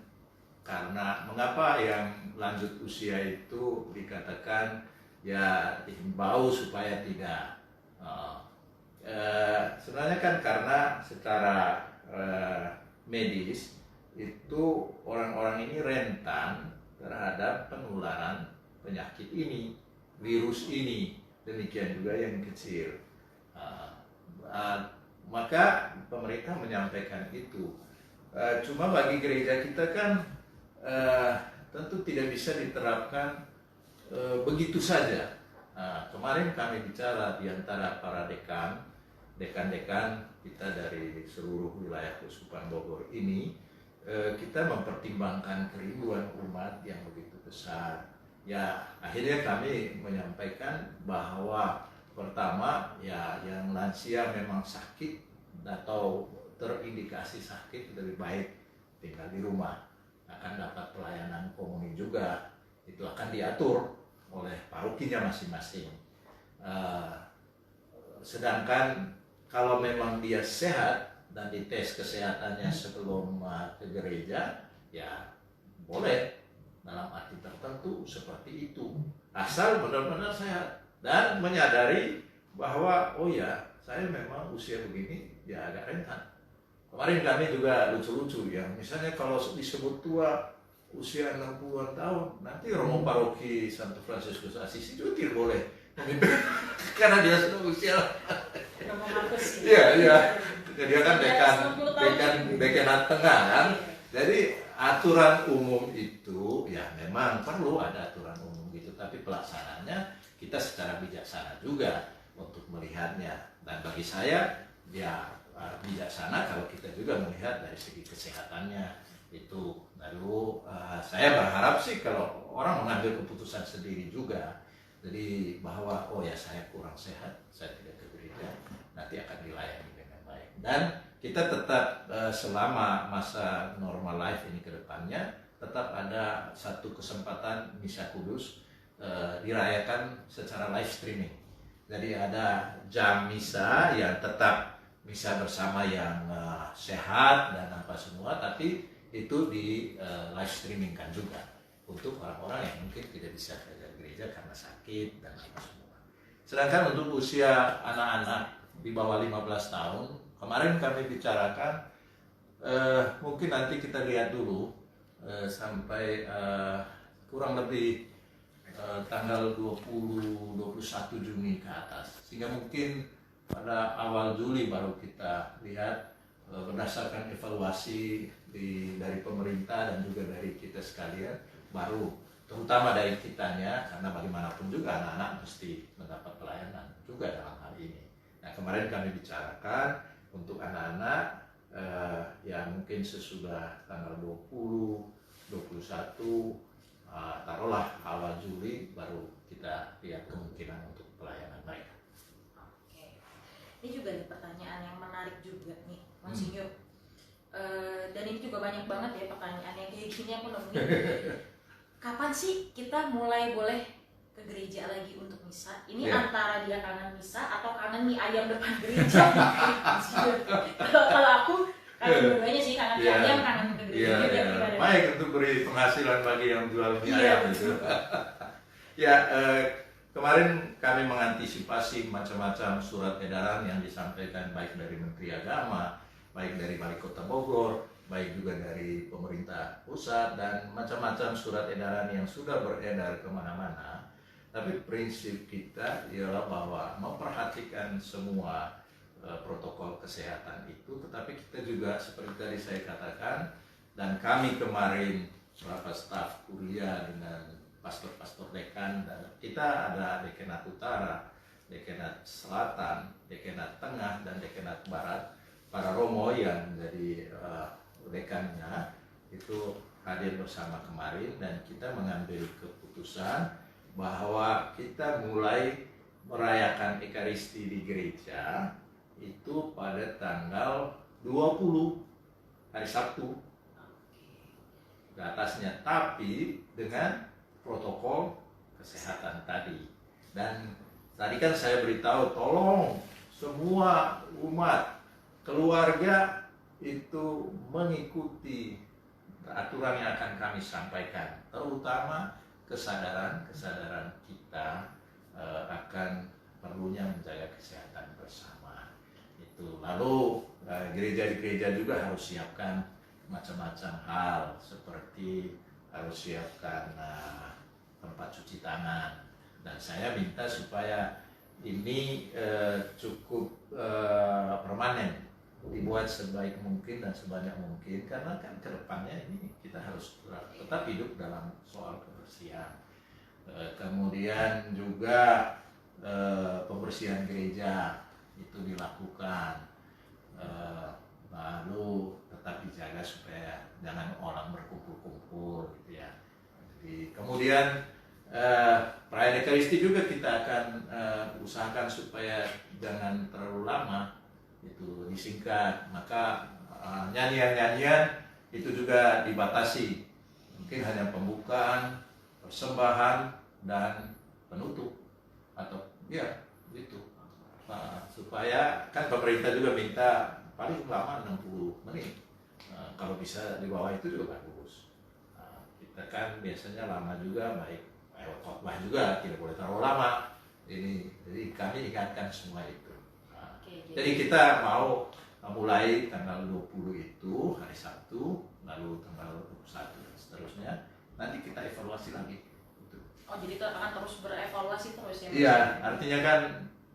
karena mengapa yang lanjut usia itu dikatakan ya dihimbau supaya tidak sebenarnya kan karena secara medis itu orang-orang ini rentan terhadap penularan penyakit ini, virus ini, demikian juga yang kecil. Maka pemerintah menyampaikan itu. Cuma bagi gereja kita kan tentu tidak bisa diterapkan begitu saja. Kemarin kami bicara di antara para dekan-dekan kita dari seluruh wilayah Keuskupan Bogor ini, kita mempertimbangkan kerinduan umat yang begitu besar. Ya, akhirnya kami menyampaikan bahwa pertama ya yang lansia memang sakit atau terindikasi sakit lebih baik tinggal di rumah, akan dapat pelayanan komuni juga, itu akan diatur oleh parokinya masing-masing. Sedangkan kalau memang dia sehat dan dites kesehatannya sebelum ke gereja, ya boleh dalam arti tertentu seperti itu, asal benar-benar sehat dan menyadari bahwa oh ya saya memang usia begini ya agak rentan. Kemarin kami juga lucu-lucu ya, misalnya kalau disebut tua usia 60-an tahun, nanti Romo Paroki Santo Fransiskus Assisi juga tidak boleh memimpin karena dia sudah usia. Iya, dia kan dekan tengah kan. Jadi aturan umum itu ya memang perlu ada aturan umum gitu, tapi pelaksanaannya kita secara bijaksana juga untuk melihatnya. Dan bagi saya ya bijaksana kalau kita juga melihat dari segi kesehatannya itu. Lalu saya berharap sih kalau orang mengambil keputusan sendiri juga, jadi bahwa oh ya saya kurang sehat, saya tidak ke gereja, nanti akan dilayani dengan baik. Dan kita tetap selama masa normal life ini ke depannya tetap ada satu kesempatan misa kudus dirayakan secara live streaming. Jadi ada jam misa yang tetap misa bersama yang sehat dan apa semua, tapi itu di live streamingkan juga untuk orang-orang yang mungkin tidak bisa ke gereja karena sakit dan apa semua. Sedangkan untuk usia anak-anak di bawah 15 tahun, kemarin kami bicarakan, mungkin nanti kita lihat dulu sampai kurang lebih tanggal 20-21 Juni ke atas. Sehingga mungkin pada awal Juli baru kita lihat berdasarkan evaluasi dari pemerintah dan juga dari kita sekalian, baru terutama dari kitanya, karena bagaimanapun juga anak-anak mesti mendapat pelayanan juga dalam hal ini. Nah, kemarin kami bicarakan untuk anak-anak yang mungkin sesudah tanggal 20, 21, taruhlah awal Juli, baru kita lihat kemungkinan untuk pelayanan mereka. Oke. Ini juga ada pertanyaan yang menarik juga nih, Monsinyur. Dan ini juga banyak banget ya pertanyaan yang kayak gini aku nemuin. Kapan sih kita mulai boleh ke gereja lagi untuk misa? Ini antara dia kangen misa atau kangen mie ayam depan gereja? Kalau aku kangen dua-duanya sih, kangen mie ayam, kangen ke gereja juga. Baik, untuk beri penghasilan bagi yang jual mie ayam itu. Ya, kemarin kami mengantisipasi macam-macam surat edaran yang disampaikan baik dari Menteri Agama, baik dari Wali Kota Bogor, baik juga dari pemerintah pusat, dan macam-macam surat edaran yang sudah beredar kemana-mana. Tapi prinsip kita ialah bahwa memperhatikan semua protokol kesehatan itu, tetapi kita juga seperti tadi saya katakan, dan kami kemarin beberapa staf kuliah dengan pastor-pastor dekan, dan kita ada dekanat utara, dekanat selatan, dekanat tengah, dan dekanat barat. Para romo yang menjadi dekannya itu hadir bersama kemarin, dan kita mengambil keputusan bahwa kita mulai merayakan Ekaristi di gereja itu pada tanggal 20 hari Sabtu ke atasnya, tapi dengan protokol kesehatan tadi. Dan tadi kan saya beritahu, tolong semua umat keluarga itu mengikuti aturan yang akan kami sampaikan, terutama kesadaran kita akan perlunya menjaga kesehatan bersama. Itu lalu gereja-gereja juga harus siapkan macam-macam hal, seperti harus siapkan tempat cuci tangan, dan saya minta supaya ini cukup permanen, dibuat sebaik mungkin dan sebanyak mungkin, karena kan kedepannya ini kita harus tetap hidup dalam soal kebersihan. Kemudian juga pembersihan gereja itu dilakukan, lalu tetap dijaga supaya jangan orang berkumpul-kumpul gitu ya. Jadi, kemudian perayaan Ekaristi juga kita akan usahakan supaya jangan terlalu lama, itu disingkat, maka nyanyian-nyanyian itu juga dibatasi, mungkin hanya pembukaan, persembahan, dan penutup, atau ya gitu, supaya kan pemerintah juga minta paling lama 60 menit, kalau bisa di bawah itu juga bagus. Kita kan biasanya lama juga, baik khotbah juga tidak boleh terlalu lama ini, jadi kami ingatkan semua itu. Jadi kita mau mulai tanggal 20 itu hari Sabtu, lalu tanggal 21 dan seterusnya. Nanti kita evaluasi lagi. Oh, jadi itu akan terus berevaluasi terus ya? Iya, artinya kan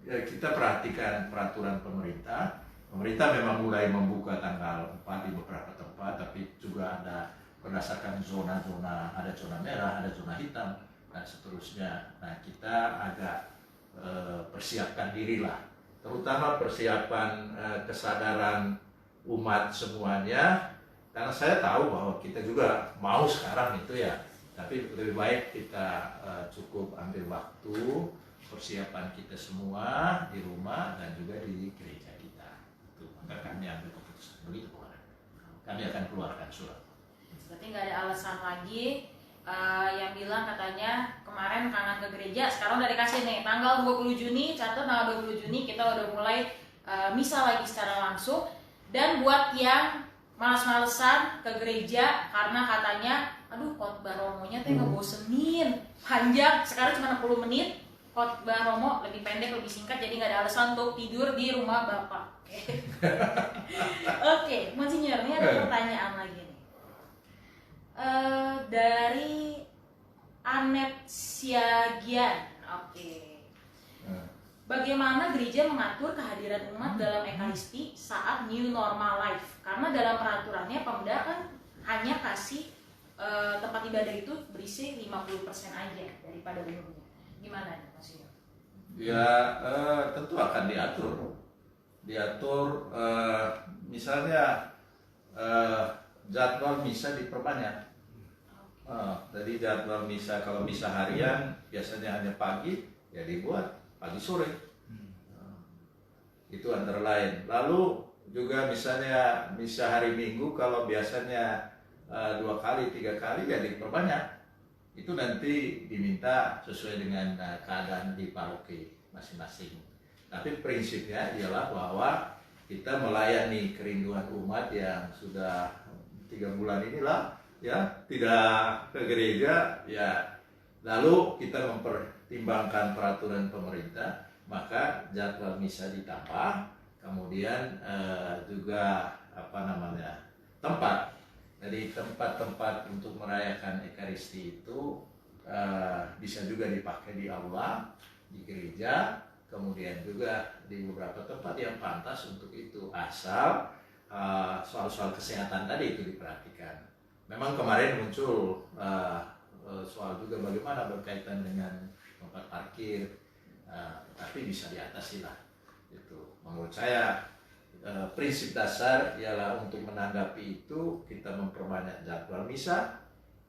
ya, kita perhatikan peraturan pemerintah. Pemerintah memang mulai membuka tanggal 4 di beberapa tempat, tapi juga ada berdasarkan zona-zona, ada zona merah, ada zona hitam, dan seterusnya. Nah, kita agak persiapkan dirilah, terutama persiapan kesadaran umat semuanya, karena saya tahu bahwa kita juga mau sekarang itu ya, tapi lebih baik kita cukup ambil waktu persiapan kita semua di rumah dan juga di gereja kita. Itu maka kami ambil keputusan begitu. Kami akan keluarkan surat. Berarti nggak ada alasan lagi yang bilang katanya kemarin kangen ke gereja, sekarang udah dikasih nih tanggal 20 Juni, catat tanggal 20 Juni kita udah mulai misa lagi secara langsung. Dan buat yang males-malesan ke gereja karena katanya aduh khotbah romonya teh ngebosenin, panjang, sekarang cuma 60 menit, khotbah Romo lebih pendek, lebih singkat, jadi nggak ada alasan untuk tidur di rumah Bapak. Oke, Oke, Monsinyur, ini ada pertanyaan lagi nih. Dari Anet Siagian. Oke. Bagaimana gereja mengatur kehadiran umat dalam Ekaristi saat new normal life? Karena dalam peraturannya Pemda kan hanya kasih tempat ibadah itu berisi 50% aja daripada umumnya. Gimana nih Mas Yudha? Ya tentu akan diatur misalnya jadwal misa diperbanyak. Jadi jadwal misa, kalau misa harian biasanya hanya pagi, ya dibuat pagi sore. Itu antara lain. Lalu juga misalnya misa hari Minggu, kalau biasanya 2 kali 3 kali, ya diperbanyak. Itu nanti diminta sesuai dengan keadaan di paroki masing-masing. Tapi prinsipnya ialah bahwa kita melayani kerinduan umat yang sudah 3 bulan inilah, ya tidak ke gereja, ya lalu kita mempertimbangkan peraturan pemerintah, maka jadwal misa ditambah, kemudian juga tempat. Jadi tempat-tempat untuk merayakan Ekaristi itu bisa juga dipakai di aula, di gereja, kemudian juga di beberapa tempat yang pantas untuk itu, asal soal-soal kesehatan tadi itu diperhatikan. Memang kemarin muncul soal juga bagaimana berkaitan dengan tempat parkir, tapi bisa diatasi lah. Itu menurut saya prinsip dasar ialah untuk menanggapi itu kita memperbanyak jadwal misa,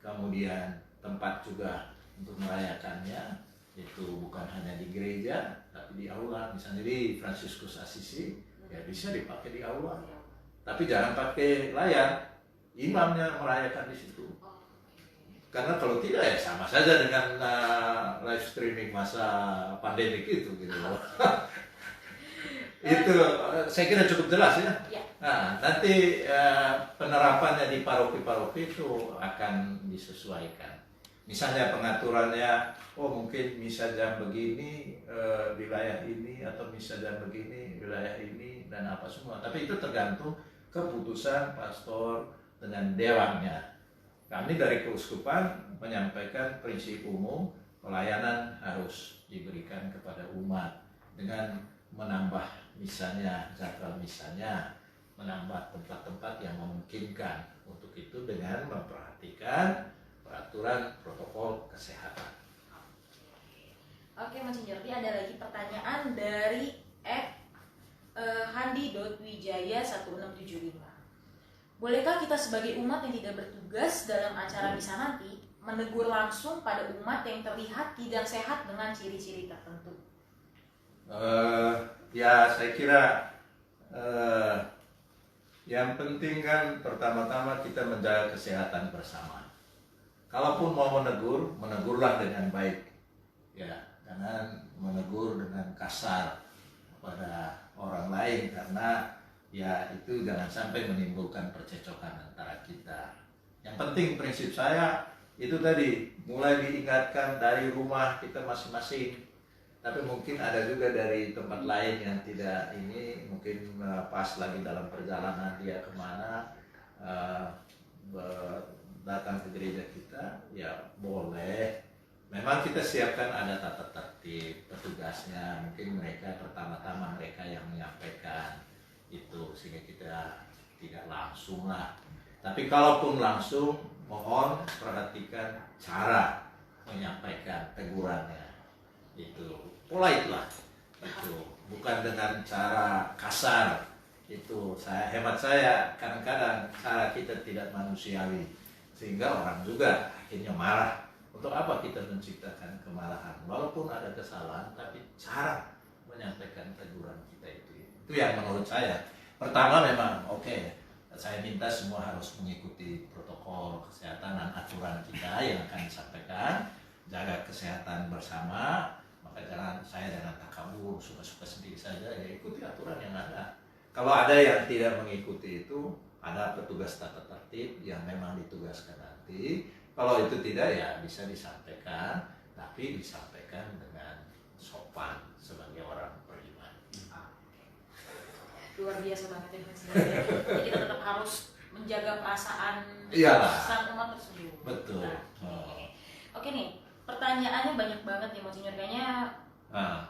kemudian tempat juga untuk merayakannya, itu bukan hanya di gereja tapi di aula. Misalnya di Fransiskus Assisi, ya bisa dipakai di aula, tapi jangan pakai layar, imamnya merayakan di situ. Karena kalau tidak ya sama saja dengan live streaming masa pandemik itu gitu. Itu saya kira cukup jelas ya. Nah, nanti penerapannya di paroki-paroki itu akan disesuaikan. Misalnya pengaturannya, mungkin misa jam begini wilayah ini, atau misa jam begini wilayah ini, dan apa semua. Tapi itu tergantung keputusan pastor dengan dewannya. Kami dari keuskupan menyampaikan prinsip umum pelayanan harus diberikan kepada umat dengan menambah misalnya jadwal misalnya, menambah tempat-tempat yang memungkinkan untuk itu dengan memperhatikan peraturan protokol kesehatan. Oke Mas Jordi, ada lagi pertanyaan dari Handi.wijaya1675. Bolehkah kita sebagai umat yang tidak bertugas dalam acara misa nanti menegur langsung pada umat yang terlihat tidak sehat dengan ciri-ciri tertentu? Ya saya kira yang penting kan pertama-tama kita menjaga kesehatan bersama. Kalaupun mau menegur, menegurlah dengan baik, ya, jangan menegur dengan kasar kepada orang lain, karena ya itu jangan sampai menimbulkan percecokan antara kita. Yang penting prinsip saya itu tadi, mulai diingatkan dari rumah kita masing-masing. Tapi mungkin ada juga dari tempat lain yang tidak ini, mungkin pas lagi dalam perjalanan dia kemana, datang ke gereja kita, ya boleh. Memang kita siapkan ada tata tertib petugasnya, mungkin mereka pertama-tama mereka yang menyampaikan itu, sehingga kita tidak langsung lah. Tapi kalaupun langsung, mohon perhatikan cara menyampaikan tegurannya. Itu polite lah, itu bukan dengan cara kasar. Itu hemat saya kadang-kadang cara kita tidak manusiawi, sehingga orang juga akhirnya marah. Untuk apa kita menciptakan kemarahan? Walaupun ada kesalahan, tapi cara menyampaikan teguran kita itu yang menurut saya pertama memang saya minta semua harus mengikuti protokol kesehatan dan aturan kita yang akan disampaikan, jaga kesehatan bersama. Maka saya jangan takabur, suka-suka sendiri saja, ya ikuti aturan yang ada. Kalau ada yang tidak mengikuti itu, ada petugas tata tertib yang memang ditugaskan nanti. Kalau itu tidak, ya bisa disampaikan, tapi disampaikan dengan sopan sebagai orang beriman. Luar biasa banget ya Mas. Jadi kita tetap harus menjaga perasaan Iyalah. sang umat tersebut. Betul. Oke nih, pertanyaannya banyak banget nih Monsinyur, kayaknya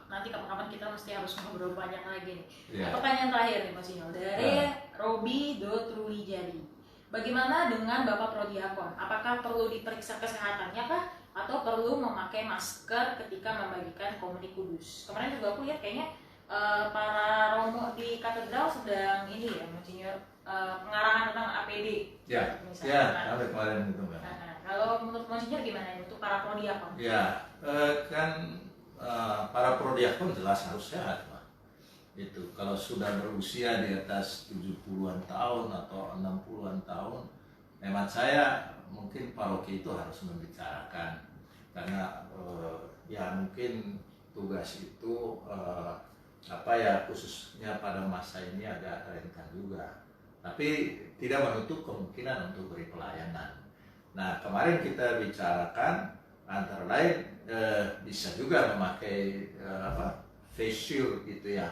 nanti kapan-kapan kita mesti harus ngobrol banyak lagi nih. Yeah. Pertanyaan terakhir nih Monsinyur dari Robi Trulijadi. Bagaimana dengan Bapak Prodiakon? Apakah perlu diperiksa kesehatannya kah? Atau perlu memakai masker ketika membagikan komuni kudus? Kemarin juga aku lihat kayaknya para romo di katedral sedang ini ya Monsinyur, pengarahan tentang APD. Ya, sampai kemarin itu kan. Kalau menurut Monsinyur gimana untuk para prodiakon? Ya, kan para prodiakon jelas harus sehat, Pak. Itu kalau sudah berusia di atas 70-an tahun atau 60-an tahun, hemat saya mungkin paroki itu harus membicarakan, karena ya mungkin tugas itu khususnya pada masa ini agak rentan juga. Tapi tidak menutup kemungkinan untuk beri pelayanan. Nah, kemarin kita bicarakan antara lain bisa juga memakai face shield gitu ya.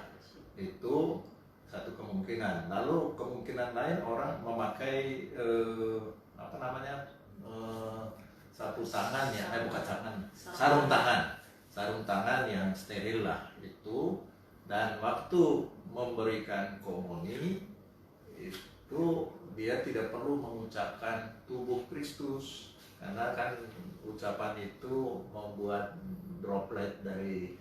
Itu satu kemungkinan. Lalu kemungkinan lain orang memakai satu tangan ya, bukan tangan, sarung tangan yang steril lah itu. Dan waktu memberikan komuni itu dia tidak perlu mengucapkan tubuh Kristus, karena kan ucapan itu membuat droplet dari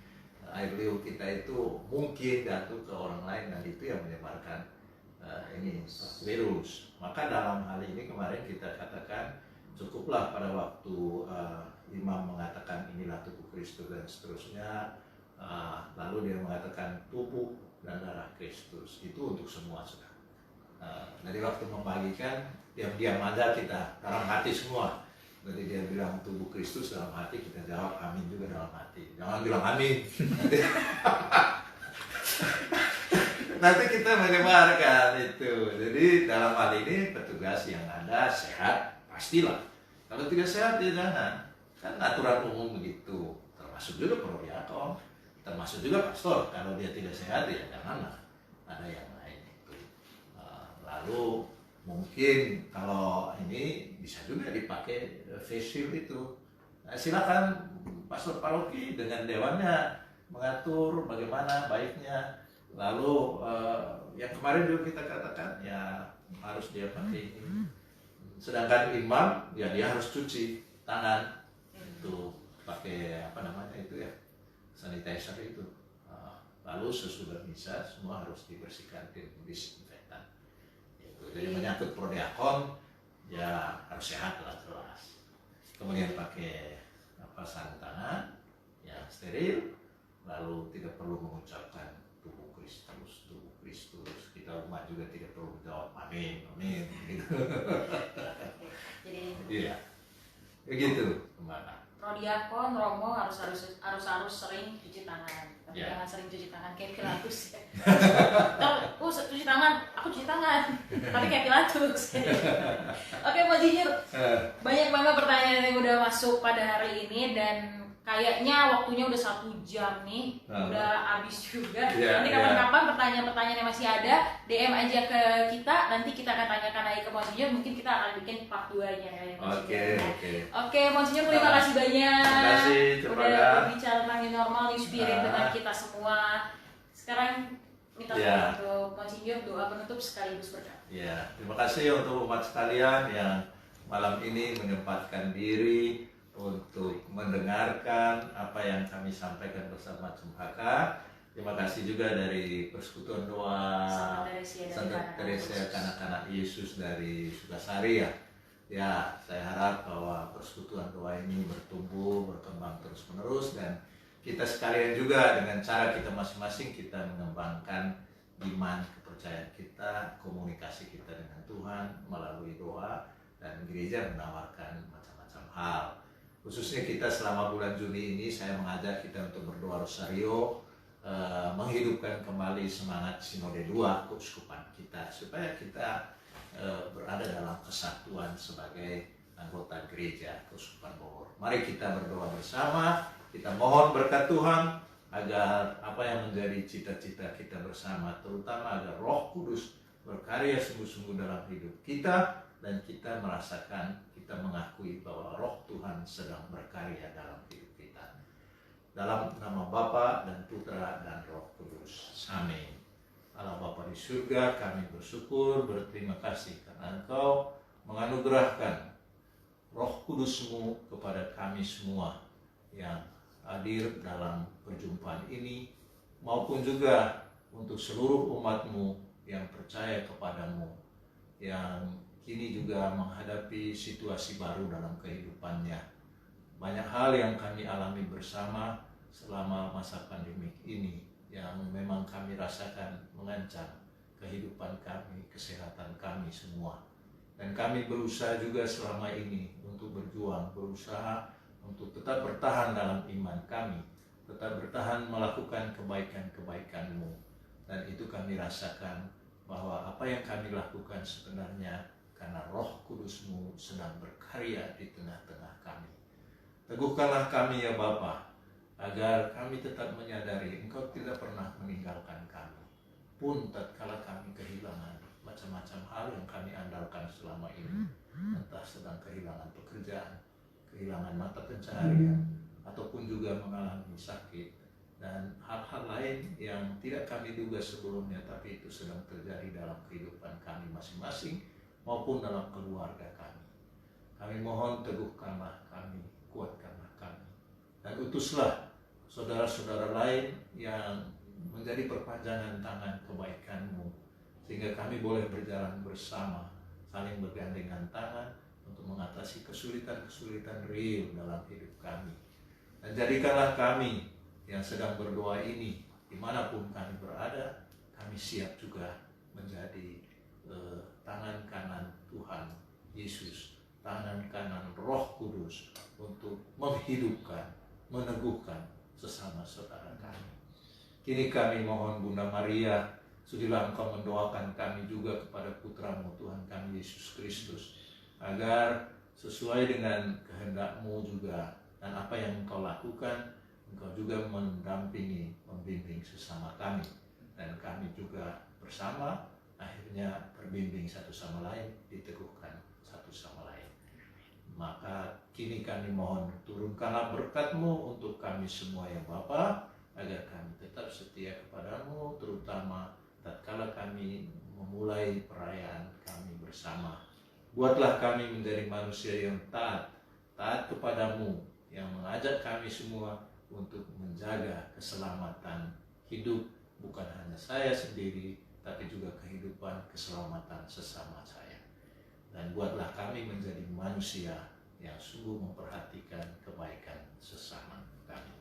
air liur kita itu mungkin jatuh ke orang lain, dan itu yang menyebarkan virus. Maka dalam hal ini kemarin kita katakan cukuplah pada waktu imam mengatakan inilah tubuh Kristus dan seterusnya, lalu dia mengatakan tubuh dan darah Kristus, itu untuk semua sudah. Dari waktu membagikan diam-diam aja kita dalam hati semua. Jadi dia bilang tubuh Kristus dalam hati, kita jawab amin juga dalam hati. Jangan bilang amin. Nanti kita menyebarkan itu. Jadi dalam hal ini petugas yang ada sehat pastilah. Kalau tidak sehat ya jangan. Kan aturan umum begitu. Termasuk juga prodiakon, termasuk juga pastor. Kalau dia tidak sehat ya janganlah. Ada yang lain itu. Lalu mungkin kalau ini bisa juga dipakai face shield itu. Nah, silakan pastor paroki dengan dewannya mengatur bagaimana baiknya. Lalu yang kemarin juga kita katakan ya harus dia pakai ini. Sedangkan imam ya dia harus cuci tangan, itu pakai sanitizer itu. Lalu sesudah misa semua harus dibersihkan dengan disinfektan. Jadi menyangkut prodiakon ya harus sehat lah jelas. Kemudian pakai sarung tangan yang steril, lalu tidak perlu mengucapkan tubuh Kristus. Kita umat juga tidak perlu menjawab amin gitu. Jadi iya, begitu kemana. Prodiakon, romo harus sering cuci tangan. Tapi jangan sering cuci tangan kayak Pilatus ya. Cuci tangan, aku cuci tangan. Tapi kayak Pilatus. Oke, Monsinyur, banyak banget pertanyaan yang udah masuk pada hari ini, dan kayaknya waktunya udah 1 jam nih, udah habis juga. Nanti kapan-kapan pertanyaan-pertanyaan yang masih ada, DM aja ke kita, nanti kita akan tanyakan lagi ke Monsinyur, mungkin kita akan bikin part 2-nya ya. Oke, Monsinyur, terima kasih banyak. Terima kasih, udah berbicara tentang new normal, new spirit dengan kita semua. Sekarang minta untuk Monsinyur doa penutup sekaligus berkat. Ya, terima kasih untuk umat sekalian yang malam ini menyempatkan diri untuk mendengarkan apa yang kami sampaikan bersama Cempaka. Terima kasih juga dari Persekutuan Doa Santa Teresa Kanak-Kanak Yesus dari Sukasari ya. Ya, saya harap bahwa Persekutuan Doa ini bertumbuh, berkembang terus-menerus, dan kita sekalian juga dengan cara kita masing-masing kita mengembangkan iman, kepercayaan kita, komunikasi kita dengan Tuhan melalui doa, dan gereja menawarkan macam-macam hal. Khususnya kita selama bulan Juni ini saya mengajak kita untuk berdoa rosario, menghidupkan kembali semangat Sinode 2 keuskupan kita, supaya kita berada dalam kesatuan sebagai anggota gereja keuskupan Bogor. Mari kita berdoa bersama, kita mohon berkat Tuhan agar apa yang menjadi cita-cita kita bersama, terutama agar Roh Kudus berkarya sungguh-sungguh dalam hidup kita, dan kita merasakan, kita mengakui bahwa Roh Tuhan sedang berkarya dalam hidup kita. Dalam nama Bapa dan Putra dan Roh Kudus. Amin. Allah Bapa di surga, kami bersyukur, berterima kasih karena Engkau menganugerahkan Roh Kudus-Mu kepada kami semua yang hadir dalam perjumpaan ini, maupun juga untuk seluruh umat-Mu yang percaya kepadamu, yang kini juga menghadapi situasi baru dalam kehidupannya. Banyak hal yang kami alami bersama selama masa pandemik ini yang memang kami rasakan mengancam kehidupan kami, kesehatan kami semua. Dan kami berusaha juga selama ini untuk berjuang, berusaha untuk tetap bertahan dalam iman kami, tetap bertahan melakukan kebaikan-kebaikan-Mu. Dan itu kami rasakan bahwa apa yang kami lakukan sebenarnya karena Roh Kudus-Mu sedang berkarya di tengah-tengah kami. Teguhkanlah kami ya Bapa, agar kami tetap menyadari Engkau tidak pernah meninggalkan kami. Pun tatkala kami kehilangan macam-macam hal yang kami andalkan selama ini, entah sedang kehilangan pekerjaan, kehilangan mata pencaharian, ataupun juga mengalami sakit, dan hal-hal lain yang tidak kami duga sebelumnya, tapi itu sedang terjadi dalam kehidupan kami masing-masing maupun dalam keluarga kami. Kami mohon teguhkanlah kami, kuatkanlah kami, dan utuslah saudara-saudara lain yang menjadi perpanjangan tangan kebaikan-Mu, sehingga kami boleh berjalan bersama, saling bergandengan tangan untuk mengatasi kesulitan-kesulitan real dalam hidup kami. Dan jadikanlah kami yang sedang berdoa ini, dimanapun kami berada, kami siap juga menjadi tangan kanan Tuhan Yesus, tangan kanan Roh Kudus untuk menghidupkan, meneguhkan sesama saudara kami. Kini kami mohon Bunda Maria, sudilah Engkau mendoakan kami juga kepada Putra-Mu Tuhan kami Yesus Kristus, agar sesuai dengan kehendak-Mu juga dan apa yang Engkau lakukan, Engkau juga mendampingi, membimbing sesama kami, dan kami juga bersama akhirnya terbimbing satu sama lain, diteguhkan satu sama lain. Maka kini kami mohon turunkanlah berkat-Mu untuk kami semua ya Bapa, agar kami tetap setia kepadamu, terutama tatkala kami memulai perayaan kami bersama. Buatlah kami menjadi manusia yang taat kepadamu, yang mengajak kami semua untuk menjaga keselamatan hidup, bukan hanya saya sendiri, tapi juga kehidupan keselamatan sesama saya. Dan buatlah kami menjadi manusia yang sungguh memperhatikan kebaikan sesama kami.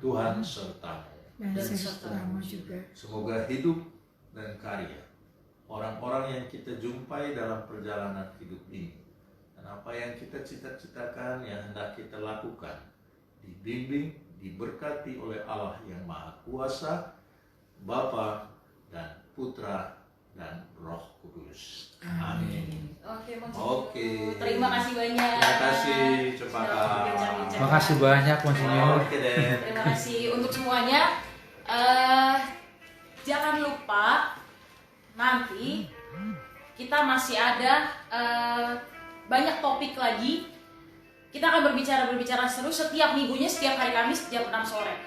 Tuhan sertamu dan sertamu juga. Semoga hidup dan karya orang-orang yang kita jumpai dalam perjalanan hidup ini, dan apa yang kita cita-citakan, yang hendak kita lakukan, dibimbing, diberkati oleh Allah yang Maha Kuasa, Bapa dan Putra dan Roh Kudus. Amin. Oke. Terima kasih banyak. Terima kasih, Cempaka. Terima kasih banyak, Monsinyur. Oke deh. Terima kasih untuk semuanya. Jangan lupa nanti kita masih ada banyak topik lagi. Kita akan berbicara seru setiap minggunya, setiap hari Kamis jam 6 sore.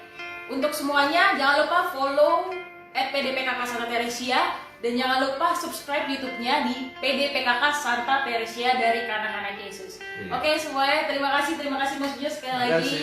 Untuk semuanya jangan lupa follow @pdpkk Santa Teresia, dan jangan lupa subscribe YouTube-nya di PDPKK Santa Teresia dari Kanak-Kanak Yesus. Oke semuanya, terima kasih Mas Yus sekali lagi.